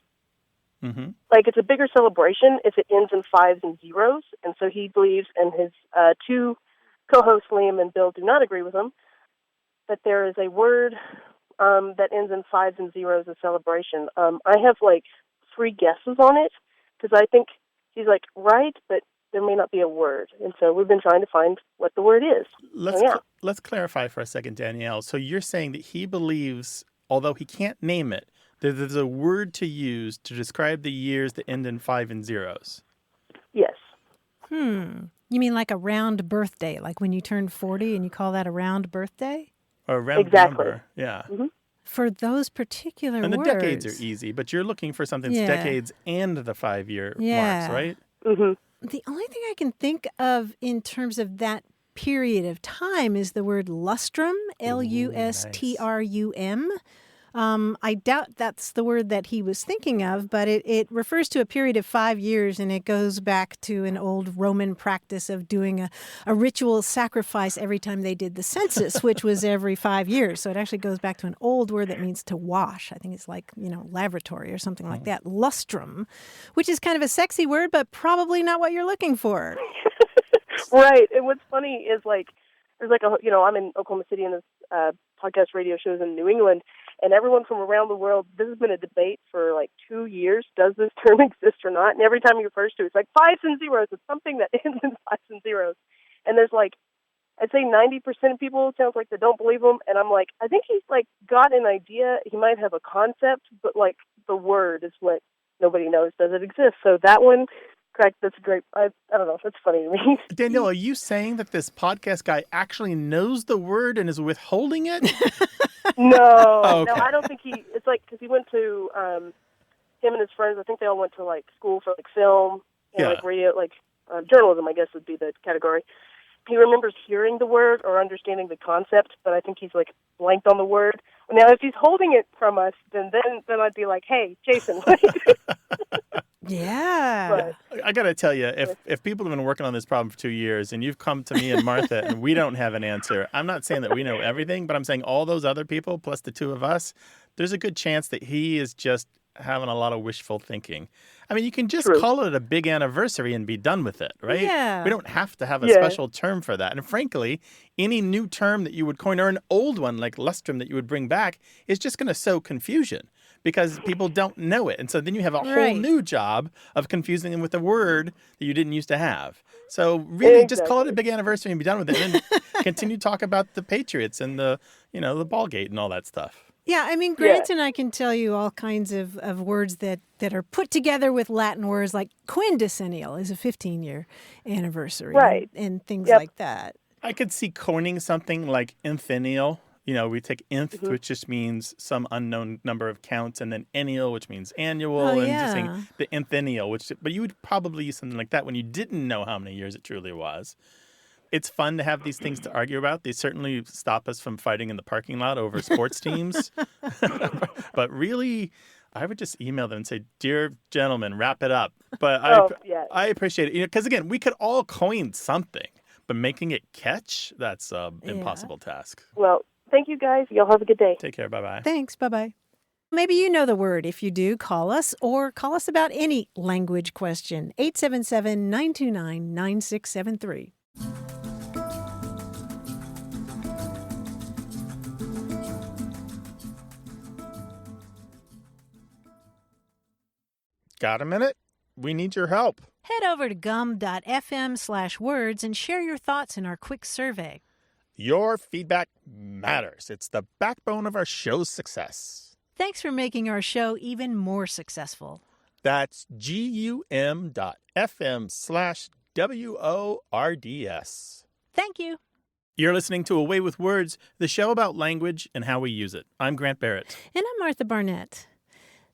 [SPEAKER 8] like, it's a bigger celebration if it ends in fives and zeros. And so he believes, and his two co-hosts, Liam and Bill, do not agree with him, that there is a word that ends in fives and zeros of celebration. I have, like, 3 guesses on it, because I think he's, like, right, but there may not be a word. And so we've been trying to find what the word is.
[SPEAKER 1] Let's clarify for a second, Danielle. So you're saying that he believes, although he can't name it, that there's a word to use to describe the years that end in 5 and zeros.
[SPEAKER 8] Yes.
[SPEAKER 2] You mean like a round birthday, like when you turn 40 and you call that a round birthday?
[SPEAKER 1] Or a round
[SPEAKER 8] Exactly.
[SPEAKER 1] number. Yeah.
[SPEAKER 2] For those particular
[SPEAKER 1] And the
[SPEAKER 2] words.
[SPEAKER 1] decades are easy, but you're looking for something that's decades and the 5-year marks, right?
[SPEAKER 2] The only thing I can think of in terms of that period of time is the word lustrum, Lustrum. I doubt that's the word that he was thinking of, but it refers to a period of 5 years, and it goes back to an old Roman practice of doing a ritual sacrifice every time they did the census, which was every 5 years. So it actually goes back to an old word that means to wash. I think it's like, lavatory or something like that. Lustrum, which is kind of a sexy word, but probably not what you're looking for.
[SPEAKER 8] Right. And what's funny is, like, there's like I'm in Oklahoma City, and this podcast radio shows in New England, and everyone from around the world, this has been a debate for like 2 years. Does this term exist or not? And every time he refers to it, it's like fives and zeros. It's something that ends in fives and zeros. And there's like, I'd say 90% of people, it sounds like they don't believe him. And I'm like, I think he's like got an idea. He might have a concept, but like the word is what nobody knows. Does it exist? So that one, correct, that's great. I don't know. That's funny to me.
[SPEAKER 1] Danielle, are you saying that this podcast guy actually knows the word and is withholding it?
[SPEAKER 8] No,
[SPEAKER 1] Okay.
[SPEAKER 8] No, I don't think it's like, because he went to, him and his friends, I think they all went to like school for like film and like radio, like journalism, I guess would be the category. He remembers hearing the word or understanding the concept, but I think he's like blanked on the word. Now, if he's holding it from us, then I'd be like, hey, Jason, what do you do?
[SPEAKER 2] Yeah.
[SPEAKER 8] But,
[SPEAKER 1] I got to tell you, if people have been working on this problem for 2 years and you've come to me and Martha and we don't have an answer, I'm not saying that we know everything, but I'm saying all those other people plus the 2 of us, there's a good chance that he is just having a lot of wishful thinking. I mean, you can just call it a big anniversary and be done with it, right?
[SPEAKER 2] Yeah.
[SPEAKER 1] We don't have to have a special term for that. And frankly, any new term that you would coin or an old one like lustrum that you would bring back is just going to sow confusion because people don't know it. And so then you have a whole new job of confusing them with a word that you didn't used to have. So really just call it a big anniversary and be done with it. And then continue to talk about the Patriots and the ball gate and all that stuff.
[SPEAKER 2] Yeah, I mean, Grant and I can tell you all kinds of words that are put together with Latin words, like quindecennial is a 15-year anniversary.
[SPEAKER 8] Right.
[SPEAKER 2] And things like that.
[SPEAKER 1] I could see coining something like ennial. We take nth, which just means some unknown number of counts, and then ennial, which means annual, and just saying the ennial, but you would probably use something like that when you didn't know how many years it truly was. It's fun to have these things to argue about. They certainly stop us from fighting in the parking lot over sports teams. But really, I would just email them and say, dear gentlemen, wrap it up. But I appreciate it. Because, again, we could all coin something, but making it catch, that's an impossible task.
[SPEAKER 8] Well, thank you, guys. Y'all have a good day.
[SPEAKER 1] Take care. Bye-bye.
[SPEAKER 2] Thanks. Bye-bye. Maybe you know the word. If you do, call us or call us about any language question. 877-929-9673.
[SPEAKER 1] Got a minute? We need your help.
[SPEAKER 2] Head over to gum.fm/words and share your thoughts in our quick survey.
[SPEAKER 1] Your feedback matters. It's the backbone of our show's success.
[SPEAKER 2] Thanks for making our show even more successful.
[SPEAKER 1] That's gum.fm/WORDS.
[SPEAKER 2] Thank you.
[SPEAKER 1] You're listening to Away with Words, the show about language and how we use it. I'm Grant Barrett.
[SPEAKER 2] And I'm Martha Barnett.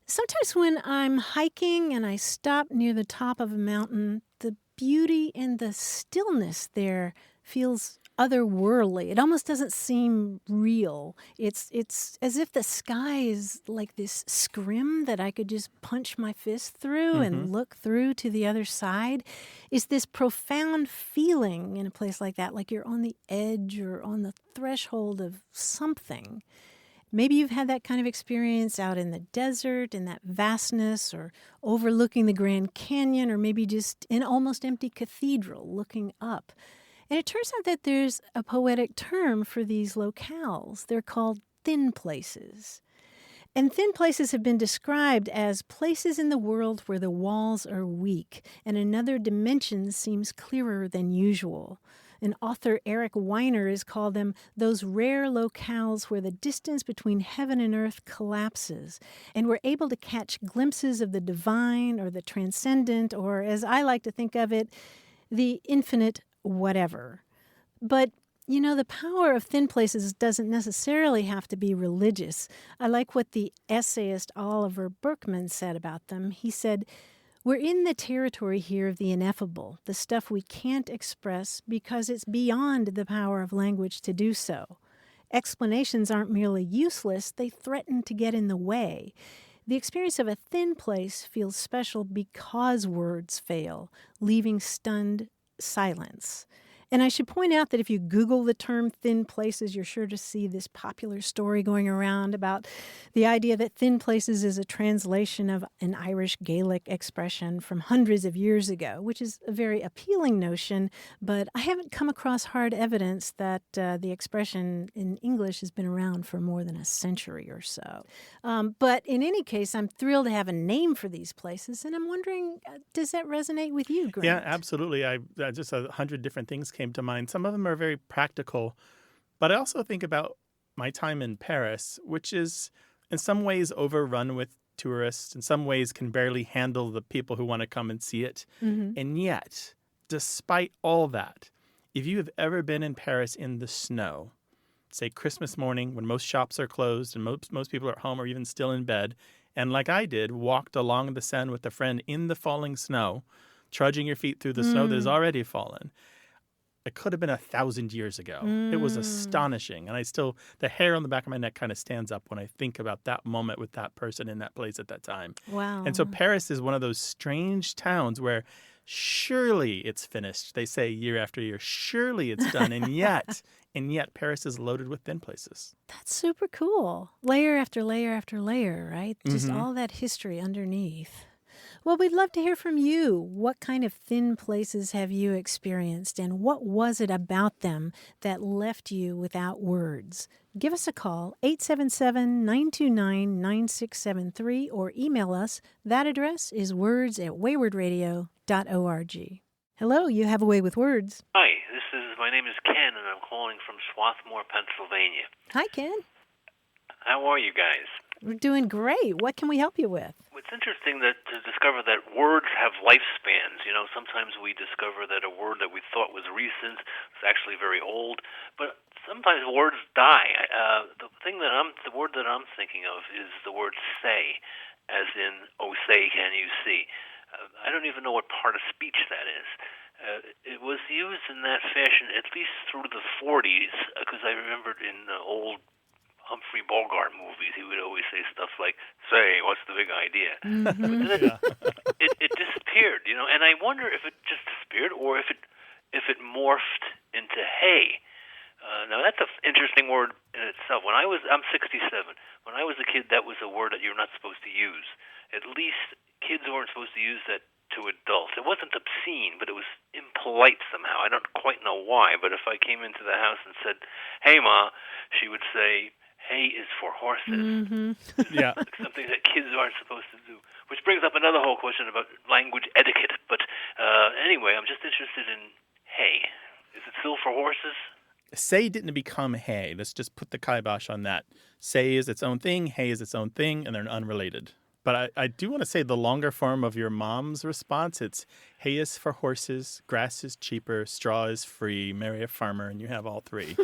[SPEAKER 2] Sometimes when I'm hiking and I stop near the top of a mountain, the beauty and the stillness there feels otherworldly. It almost doesn't seem real. It's as if the sky is like this scrim that I could just punch my fist through and look through to the other side. It's this profound feeling in a place like that, like you're on the edge or on the threshold of something. Maybe you've had that kind of experience out in the desert, in that vastness, or overlooking the Grand Canyon, or maybe just in almost empty cathedral looking up. And it turns out that there's a poetic term for these locales. They're called thin places. And thin places have been described as places in the world where the walls are weak and another dimension seems clearer than usual. And author Eric Weiner has called them those rare locales where the distance between heaven and earth collapses, and we're able to catch glimpses of the divine or the transcendent, or as I like to think of it, the infinite whatever. But you know, the power of thin places doesn't necessarily have to be religious. I like what the essayist Oliver Burkeman said about them. He said, "We're in the territory here of the ineffable, the stuff we can't express because it's beyond the power of language to do so. Explanations aren't merely useless, they threaten to get in the way. The experience of a thin place feels special because words fail, leaving stunned silence." And I should point out that if you Google the term thin places, you're sure to see this popular story going around about the idea that thin places is a translation of an Irish Gaelic expression from hundreds of years ago, which is a very appealing notion, but I haven't come across hard evidence that the expression in English has been around for more than a century or so. But in any case, I'm thrilled to have a name for these places, and I'm wondering, does that resonate with you, Grant?
[SPEAKER 1] Yeah, absolutely. I just 100 different things came to mind. Some of them are very practical, but I also think about my time in Paris, which is in some ways overrun with tourists, in some ways can barely handle the people who want to come and see it. And yet, despite all that, if you have ever been in Paris in the snow, say Christmas morning when most shops are closed and most people are at home or even still in bed, and like I did, walked along the Seine with a friend in the falling snow, trudging your feet through the snow that has already fallen. It could have been 1,000 years ago. It was astonishing. And the hair on the back of my neck kind of stands up when I think about that moment with that person in that place at that time.
[SPEAKER 2] Wow.
[SPEAKER 1] And so Paris is one of those strange towns where surely it's finished. They say year after year, surely it's done. And yet Paris is loaded with thin places.
[SPEAKER 2] That's super cool. Layer after layer after layer, right? Just all that history underneath. Well, we'd love to hear from you. What kind of thin places have you experienced, and what was it about them that left you without words? Give us a call, 877-929-9673, or email us. That address is words@waywardradio.org. Hello, you have a way with words.
[SPEAKER 9] Hi, my name is Ken, and I'm calling from Swarthmore, Pennsylvania.
[SPEAKER 2] Hi, Ken.
[SPEAKER 9] How are you guys?
[SPEAKER 2] We're doing great. What can we help you with?
[SPEAKER 9] It's interesting to discover that words have lifespans. You know, sometimes we discover that a word that we thought was recent is actually very old, but sometimes words die. The word that I'm thinking of is the word "say," as in "oh, say, can you see?" I don't even know what part of speech that is. It was used in that fashion at least through the 40s, because I remembered in the old Humphrey Bogart movies, he would always say stuff like, "Say, what's the big idea?" But then it disappeared, you know. And I wonder if it just disappeared or if it morphed into "hey." Now that's an interesting word in itself. I'm 67. When I was a kid, that was a word that you're not supposed to use. At least kids weren't supposed to use that to adults. It wasn't obscene, but it was impolite somehow. I don't quite know why, but if I came into the house and said, "Hey, Ma," she would say, "Hay is for horses."
[SPEAKER 1] Yeah.
[SPEAKER 9] Something that kids aren't supposed to do. Which brings up another whole question about language etiquette. But anyway, I'm just interested in hay. Is it still for horses?
[SPEAKER 1] Say didn't become hay. Let's just put the kibosh on that. Say is its own thing, hay is its own thing, and they're unrelated. But I do want to say the longer form of your mom's response, it's hay is for horses, grass is cheaper, straw is free, marry a farmer, and you have all three.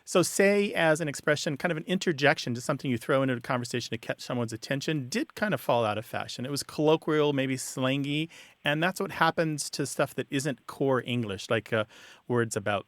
[SPEAKER 1] So say as an expression, kind of an interjection to something you throw into a conversation to catch someone's attention, did kind of fall out of fashion. It was colloquial, maybe slangy, and that's what happens to stuff that isn't core English, like words about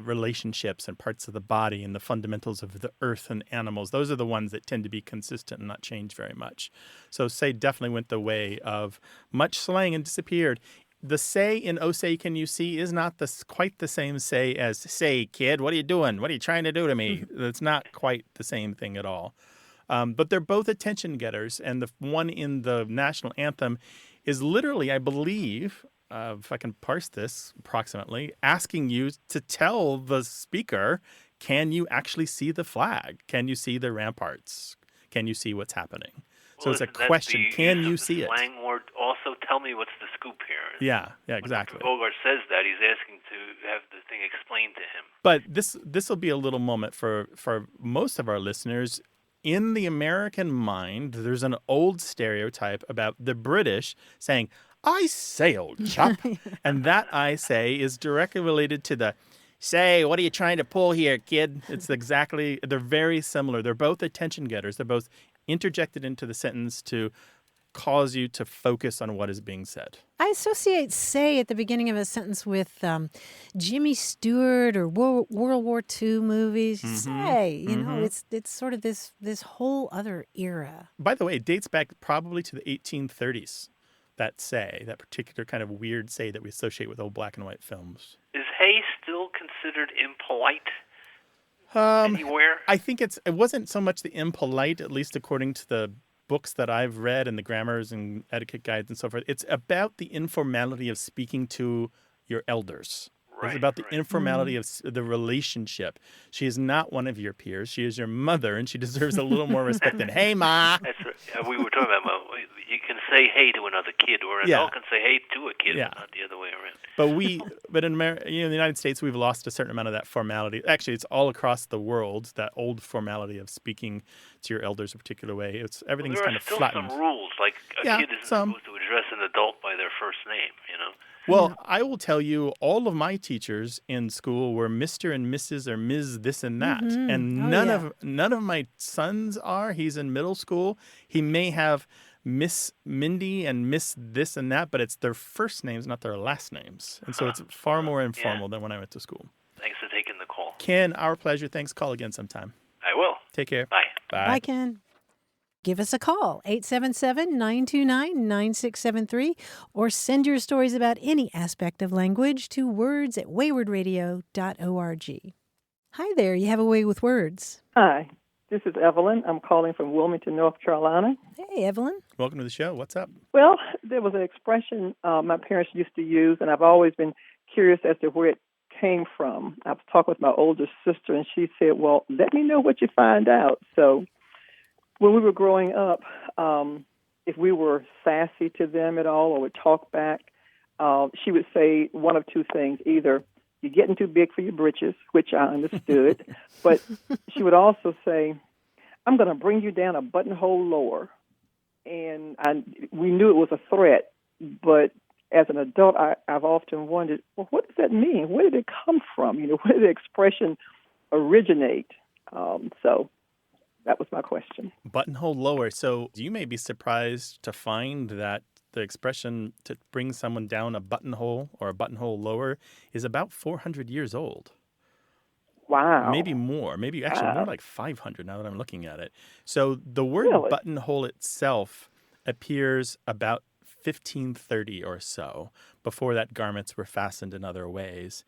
[SPEAKER 1] relationships and parts of the body and the fundamentals of the earth and animals. Those are the ones that tend to be consistent and not change very much. So say definitely went the way of much slang and disappeared. The say in "Oh, say, can you see" is not quite the same say as "Say, kid, what are you doing? What are you trying to do to me?" It's not quite the same thing at all. But they're both attention getters, and the one in the national anthem is literally, I believe, if I can parse this approximately, asking you to tell the speaker, can you actually see the flag? Can you see the ramparts? Can you see what's happening? So it's a question. Can you see it?
[SPEAKER 9] Slang word. Also, tell me what's the scoop here.
[SPEAKER 1] Yeah, exactly.
[SPEAKER 9] When Bogart says that, he's asking to have the thing explained to him.
[SPEAKER 1] But this will be a little moment for most of our listeners. In the American mind, there's an old stereotype about the British saying, "I say, old chap," and that "I say" is directly related to the "Say, what are you trying to pull here, kid?" They're very similar. They're both attention getters. They're both interjected into the sentence to cause you to focus on what is being said.
[SPEAKER 2] I associate "say" at the beginning of a sentence with Jimmy Stewart or World War II movies. Say, you know, it's sort of this whole other era.
[SPEAKER 1] By the way, it dates back probably to the 1830s. That particular kind of weird say that we associate with old black and white films.
[SPEAKER 9] Is hey still considered impolite anywhere?
[SPEAKER 1] I think it wasn't so much the impolite, at least according to the books that I've read and the grammars and etiquette guides and so forth. It's about the informality of speaking to your elders. It's about the informality of the relationship. She is not one of your peers. She is your mother, and she deserves a little more respect than, "Hey, Ma."
[SPEAKER 9] That's right. We were talking about you can say hey to another kid, or an adult can say hey to a kid, but not the other way around.
[SPEAKER 1] But in America, in the United States, we've lost a certain amount of that formality. Actually, it's all across the world, that old formality of speaking to your elders a particular way. Everything's kind of flattened.
[SPEAKER 9] There are still some rules, like a kid isn't supposed to address an adult by their first name, you know.
[SPEAKER 1] Well, I will tell you, all of my teachers in school were Mr. and Mrs. or Ms. this and that. And none of my sons are. He's in middle school. He may have Miss Mindy and Miss this and that, but it's their first names, not their last names. And so it's far more informal than when I went to school.
[SPEAKER 9] Thanks for taking the call.
[SPEAKER 1] Ken, our pleasure. Thanks. Call again sometime.
[SPEAKER 9] I will.
[SPEAKER 1] Take care.
[SPEAKER 9] Bye.
[SPEAKER 2] Bye, Ken. Give us a call, 877-929-9673, or send your stories about any aspect of language to words@waywardradio.org. Hi there, you have a way with words.
[SPEAKER 10] Hi, this is Evelyn. I'm calling from Wilmington, North Carolina.
[SPEAKER 2] Hey, Evelyn.
[SPEAKER 1] Welcome to the show. What's up?
[SPEAKER 10] Well, there was an expression my parents used to use, and I've always been curious as to where it came from. I was talking with my older sister, and she said, well, let me know what you find out. So when we were growing up, if we were sassy to them at all or would talk back, she would say one of two things. Either you're getting too big for your britches, which I understood, but she would also say, I'm going to bring you down a buttonhole lower. And we knew it was a threat, but as an adult, I've often wondered, well, what does that mean? Where did it come from? You know, where did the expression originate? So that was my question.
[SPEAKER 1] Buttonhole lower. So you may be surprised to find that the expression to bring someone down a buttonhole or a buttonhole lower is about 400 years old.
[SPEAKER 10] Wow.
[SPEAKER 1] Maybe more. Maybe actually more like 500 now that I'm looking at it. So the word buttonhole itself appears about 1530 or so. Before that, garments were fastened in other ways.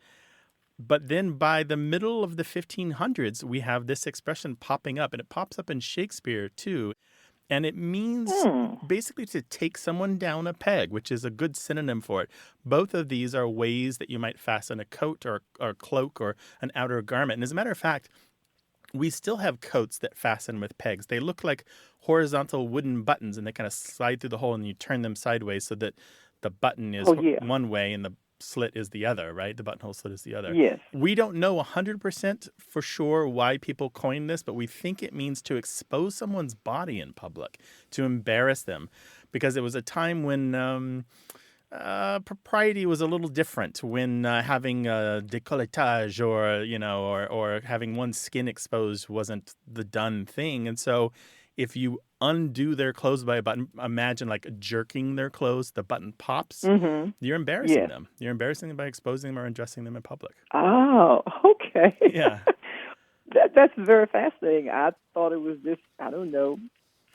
[SPEAKER 1] But then by the middle of the 1500s, we have this expression popping up, and it pops up in Shakespeare too. And it means basically to take someone down a peg, which is a good synonym for it. Both of these are ways that you might fasten a coat or a cloak or an outer garment. And as a matter of fact, we still have coats that fasten with pegs. They look like horizontal wooden buttons, and they kind of slide through the hole, and you turn them sideways so that the button is one way and the slit is the other, right? The buttonhole slit is the other.
[SPEAKER 10] Yes.
[SPEAKER 1] We don't know 100% for sure why people coined this, but we think it means to expose someone's body in public, to embarrass them, because it was a time when propriety was a little different when having a décolletage or having one's skin exposed wasn't the done thing. And so if you undo their clothes by a button, imagine like jerking their clothes, the button pops, you're embarrassing them. You're embarrassing them by exposing them or undressing them in public.
[SPEAKER 10] Oh, okay.
[SPEAKER 1] Yeah.
[SPEAKER 10] That's very fascinating. I thought it was just, I don't know,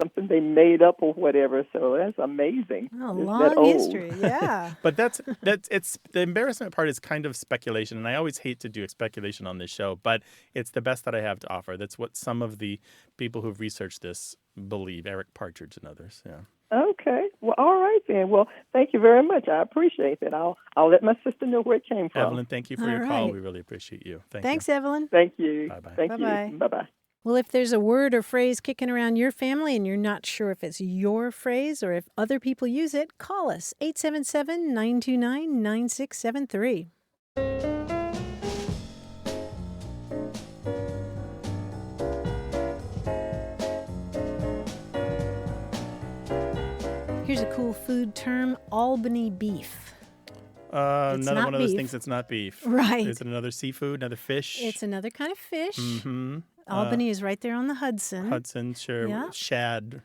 [SPEAKER 10] something they made up or whatever. So that's amazing.
[SPEAKER 2] Oh,
[SPEAKER 10] It's that
[SPEAKER 2] long
[SPEAKER 10] old.
[SPEAKER 2] history, yeah.
[SPEAKER 1] But it's the embarrassment part is kind of speculation, and I always hate to do speculation on this show, but it's the best that I have to offer. That's what some of the people who've researched this believe, Eric Partridge and others. Yeah.
[SPEAKER 10] Okay. Well, all right then. Well, thank you very much. I appreciate it. I'll let my sister know where it came from.
[SPEAKER 1] Evelyn, thank you for your
[SPEAKER 2] All
[SPEAKER 1] call.
[SPEAKER 2] right.
[SPEAKER 1] We really appreciate you.
[SPEAKER 2] Thanks, Evelyn.
[SPEAKER 10] Thank you.
[SPEAKER 1] Bye-bye.
[SPEAKER 10] Thank
[SPEAKER 2] Bye-bye.
[SPEAKER 10] you. Bye-bye.
[SPEAKER 2] Well, if there's a word or phrase kicking around your family and you're not sure if it's your phrase or if other people use it, call us 877-929-9673. Here's a cool food term, Albany beef.
[SPEAKER 1] Another
[SPEAKER 2] not
[SPEAKER 1] one of those
[SPEAKER 2] beef.
[SPEAKER 1] things that's not beef.
[SPEAKER 2] Right.
[SPEAKER 1] Is it another seafood, another fish?
[SPEAKER 2] It's another kind of fish.
[SPEAKER 1] Mm-hmm.
[SPEAKER 2] Albany is right there on the Hudson.
[SPEAKER 1] Hudson, sure.
[SPEAKER 2] Yeah.
[SPEAKER 1] Shad.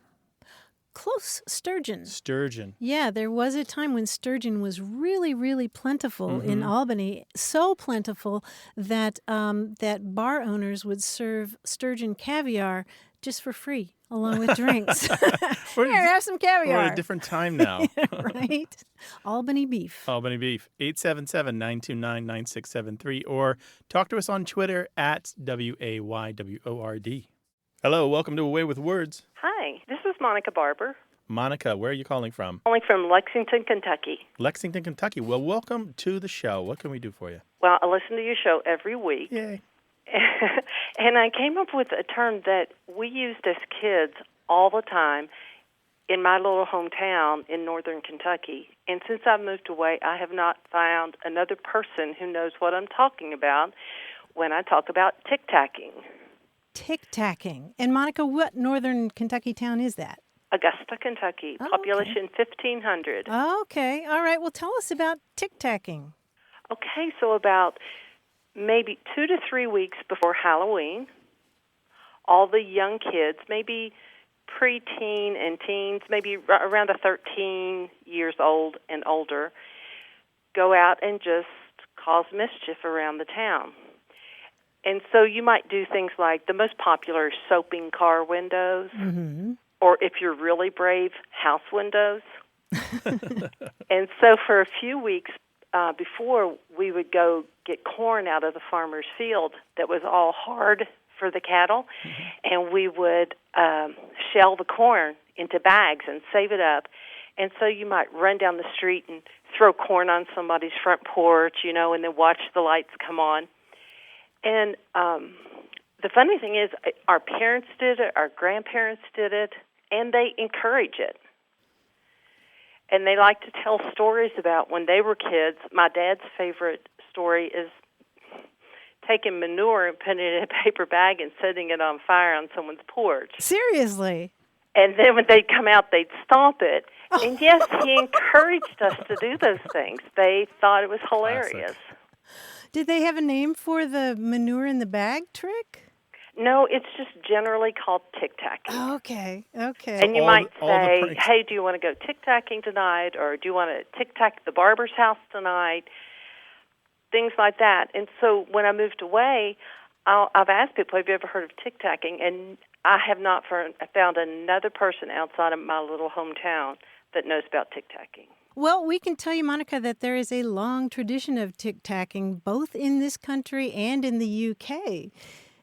[SPEAKER 2] Close, sturgeon.
[SPEAKER 1] Sturgeon.
[SPEAKER 2] Yeah, there was a time when sturgeon was really, really plentiful in Albany. So plentiful that that bar owners would serve sturgeon caviar just for free, along with drinks. Here, have some caviar.
[SPEAKER 1] We're at a different time now.
[SPEAKER 2] Right? Albany beef.
[SPEAKER 1] Albany beef. 877-929-9673 or talk to us on Twitter at WAYWORD. Hello, welcome to Away with Words.
[SPEAKER 11] Hi, this is Monica Barber.
[SPEAKER 1] Monica, where are you calling from?
[SPEAKER 11] Calling from Lexington, Kentucky.
[SPEAKER 1] Lexington, Kentucky. Well, welcome to the show. What can we do for you?
[SPEAKER 11] Well, I listen to your show every week.
[SPEAKER 1] Yay.
[SPEAKER 11] And I came up with a term that we used as kids all the time in my little hometown in northern Kentucky. And since I've moved away, I have not found another person who knows what I'm talking about when I talk about tick-tacking.
[SPEAKER 2] Tick-tacking. And Monica, what northern Kentucky town is that?
[SPEAKER 11] Augusta, Kentucky,
[SPEAKER 2] Oh,
[SPEAKER 11] population 1,500.
[SPEAKER 2] Okay. All right. Well, tell us about tick-tacking.
[SPEAKER 11] Okay, so about maybe 2 to 3 weeks before Halloween, all the young kids, maybe preteen and teens, maybe around 13 years old and older, go out and just cause mischief around the town. And so you might do things like the most popular is soaping car windows, or if you're really brave, house windows. And so for a few weeks before, we would go get corn out of the farmer's field that was all hard for the cattle, and we would shell the corn into bags and save it up. And so you might run down the street and throw corn on somebody's front porch, and then watch the lights come on. And the funny thing is, our parents did it, our grandparents did it, and they encourage it. And they like to tell stories about when they were kids. My dad's favorite story is taking manure and putting it in a paper bag and setting it on fire on someone's porch.
[SPEAKER 2] Seriously?
[SPEAKER 11] And then when they'd come out, they'd stomp it. And yes, he encouraged us to do those things. They thought it was hilarious.
[SPEAKER 1] Classic.
[SPEAKER 2] Did they have a name for the manure in the bag trick?
[SPEAKER 11] No, it's just generally called tick-tacking.
[SPEAKER 2] Okay.
[SPEAKER 11] And you
[SPEAKER 1] All
[SPEAKER 11] might
[SPEAKER 1] the- all the
[SPEAKER 11] say,
[SPEAKER 1] pranks.
[SPEAKER 11] hey, do you want to go tick-tacking tonight, or do you want to tick-tack the barber's house tonight? Things like that. And so when I moved away, I've asked people, have you ever heard of tick-tacking? And I have not found another person outside of my little hometown that knows about tick-tacking.
[SPEAKER 2] Well, we can tell you, Monica, that there is a long tradition of tick-tacking, both in this country and in the UK.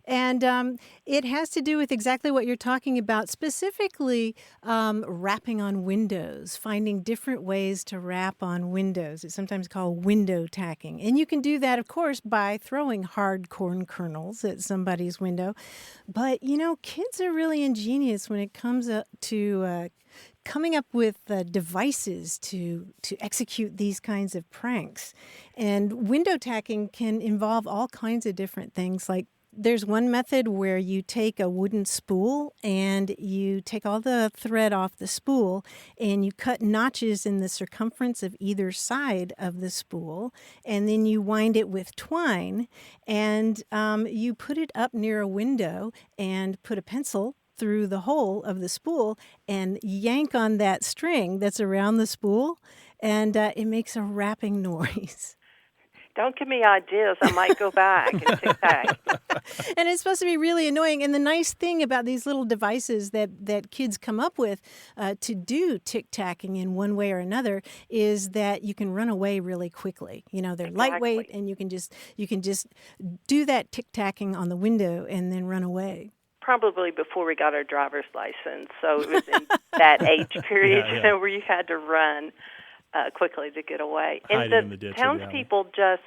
[SPEAKER 2] And it has to do with exactly what you're talking about, specifically rapping on windows, finding different ways to rap on windows. It's sometimes called window tacking. And you can do that, of course, by throwing hard corn kernels at somebody's window. But, kids are really ingenious when it comes to coming up with devices to execute these kinds of pranks. And window tacking can involve all kinds of different things, like There's one method where you take a wooden spool and you take all the thread off the spool and you cut notches in the circumference of either side of the spool, and then you wind it with twine, and you put it up near a window and put a pencil through the hole of the spool and yank on that string that's around the spool, and it makes a rapping noise.
[SPEAKER 11] Don't give me ideas. I might go back and tick-tack.
[SPEAKER 2] And it's supposed to be really annoying. And the nice thing about these little devices that kids come up with to do tick-tacking in one way or another is that you can run away really quickly. You know, they're lightweight, and you can just do that tick-tacking on the window and then run away.
[SPEAKER 11] Probably before we got our driver's license. So it was in that age period,
[SPEAKER 1] Yeah.
[SPEAKER 11] you know, where you had to run quickly to get away.
[SPEAKER 1] Hiding
[SPEAKER 11] And
[SPEAKER 1] in the ditch,
[SPEAKER 11] townspeople just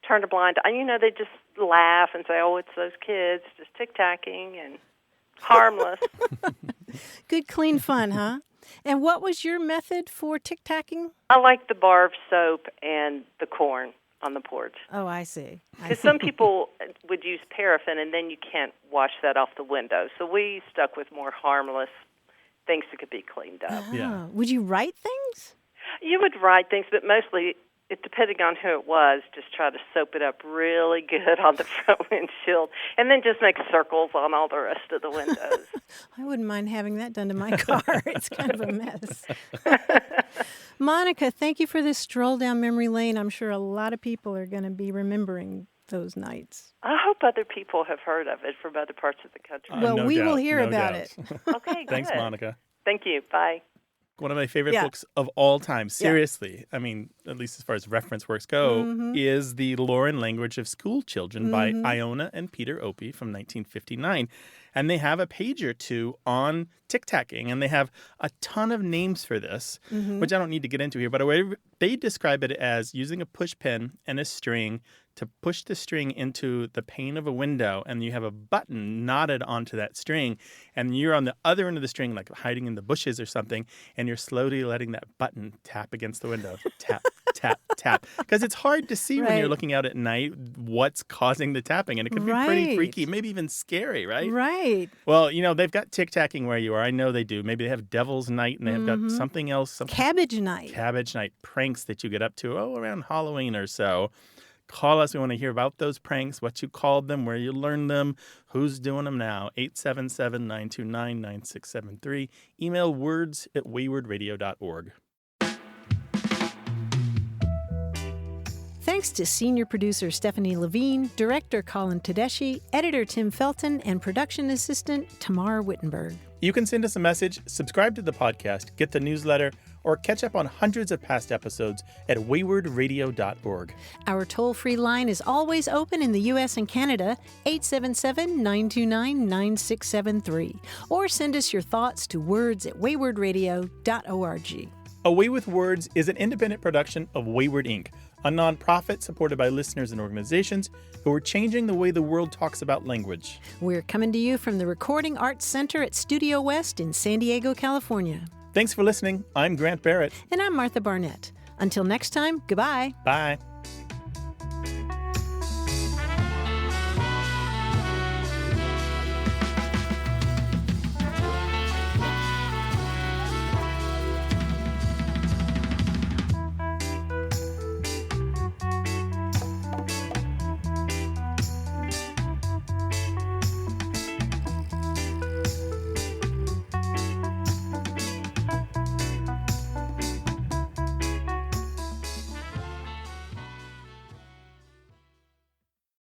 [SPEAKER 11] turned a blind eye. You know, they just laugh and say, oh, it's those kids just tick-tacking and harmless.
[SPEAKER 2] Good, clean fun, huh? And what was your method for tick-tacking?
[SPEAKER 11] I like the bar of soap and the corn on the porch.
[SPEAKER 2] Oh, I see.
[SPEAKER 11] Because some people would use paraffin, and then you can't wash that off the window. So we stuck with more harmless things that could be cleaned up.
[SPEAKER 2] Oh.
[SPEAKER 1] Yeah.
[SPEAKER 2] Would you write things?
[SPEAKER 11] You would write things, but mostly, depending on who it was, just try to soap it up really good on the front windshield, and then just make circles on all the rest of the windows.
[SPEAKER 2] I wouldn't mind having that done to my car. It's kind of a mess. Monica, thank you for this stroll down memory lane. I'm sure a lot of people are going to be remembering those nights.
[SPEAKER 11] I hope other people have heard of it from other parts of the country.
[SPEAKER 2] Well,
[SPEAKER 1] no
[SPEAKER 2] we
[SPEAKER 1] doubt,
[SPEAKER 2] will hear
[SPEAKER 1] no
[SPEAKER 2] about
[SPEAKER 1] doubt.
[SPEAKER 2] it.
[SPEAKER 11] Okay,
[SPEAKER 1] Thanks,
[SPEAKER 11] good.
[SPEAKER 1] Monica.
[SPEAKER 11] Thank you. Bye.
[SPEAKER 1] One of my favorite
[SPEAKER 2] Yeah.
[SPEAKER 1] books of all time, seriously, I mean, at least as far as reference works go, is The Lore and Language of School Children by Iona and Peter Opie from 1959. And they have a page or two on tick-tacking, and they have a ton of names for this, which I don't need to get into here, but they describe it as using a push pin and a string to push the string into the pane of a window, and you have a button knotted onto that string, and you're on the other end of the string, like hiding in the bushes or something, and you're slowly letting that button tap against the window. Tap, tap, tap. Because it's hard to see when you're
[SPEAKER 2] Right.
[SPEAKER 1] looking out at night what's causing the tapping, and it can be pretty
[SPEAKER 2] Right.
[SPEAKER 1] freaky, maybe even scary, right?
[SPEAKER 2] Right.
[SPEAKER 1] Well, you know, they've got tick-tacking where you are. I know they do. Maybe they have Devil's Night, and they've got something else.
[SPEAKER 2] Cabbage night.
[SPEAKER 1] Cabbage night pranks that you get up to, around Halloween or so. Call us. We want to hear about those pranks, what you called them, where you learned them, who's doing them now. 877-929-9673. Email words@waywardradio.org.
[SPEAKER 2] Thanks to senior producer Stephanie Levine, director Colin Tedeschi, editor Tim Felton, and production assistant Tamar Wittenberg.
[SPEAKER 1] You can send us a message, subscribe to the podcast, get the newsletter, or catch up on hundreds of past episodes at waywardradio.org.
[SPEAKER 2] Our toll-free line is always open in the U.S. and Canada, 877-929-9673. Or send us your thoughts to words@waywardradio.org.
[SPEAKER 1] A Way with Words is an independent production of Wayward Inc., a nonprofit supported by listeners and organizations who are changing the way the world talks about language.
[SPEAKER 2] We're coming to you from the Recording Arts Center at Studio West in San Diego, California.
[SPEAKER 1] Thanks for listening. I'm Grant Barrett.
[SPEAKER 2] And I'm Martha Barnett. Until next time, goodbye.
[SPEAKER 1] Bye.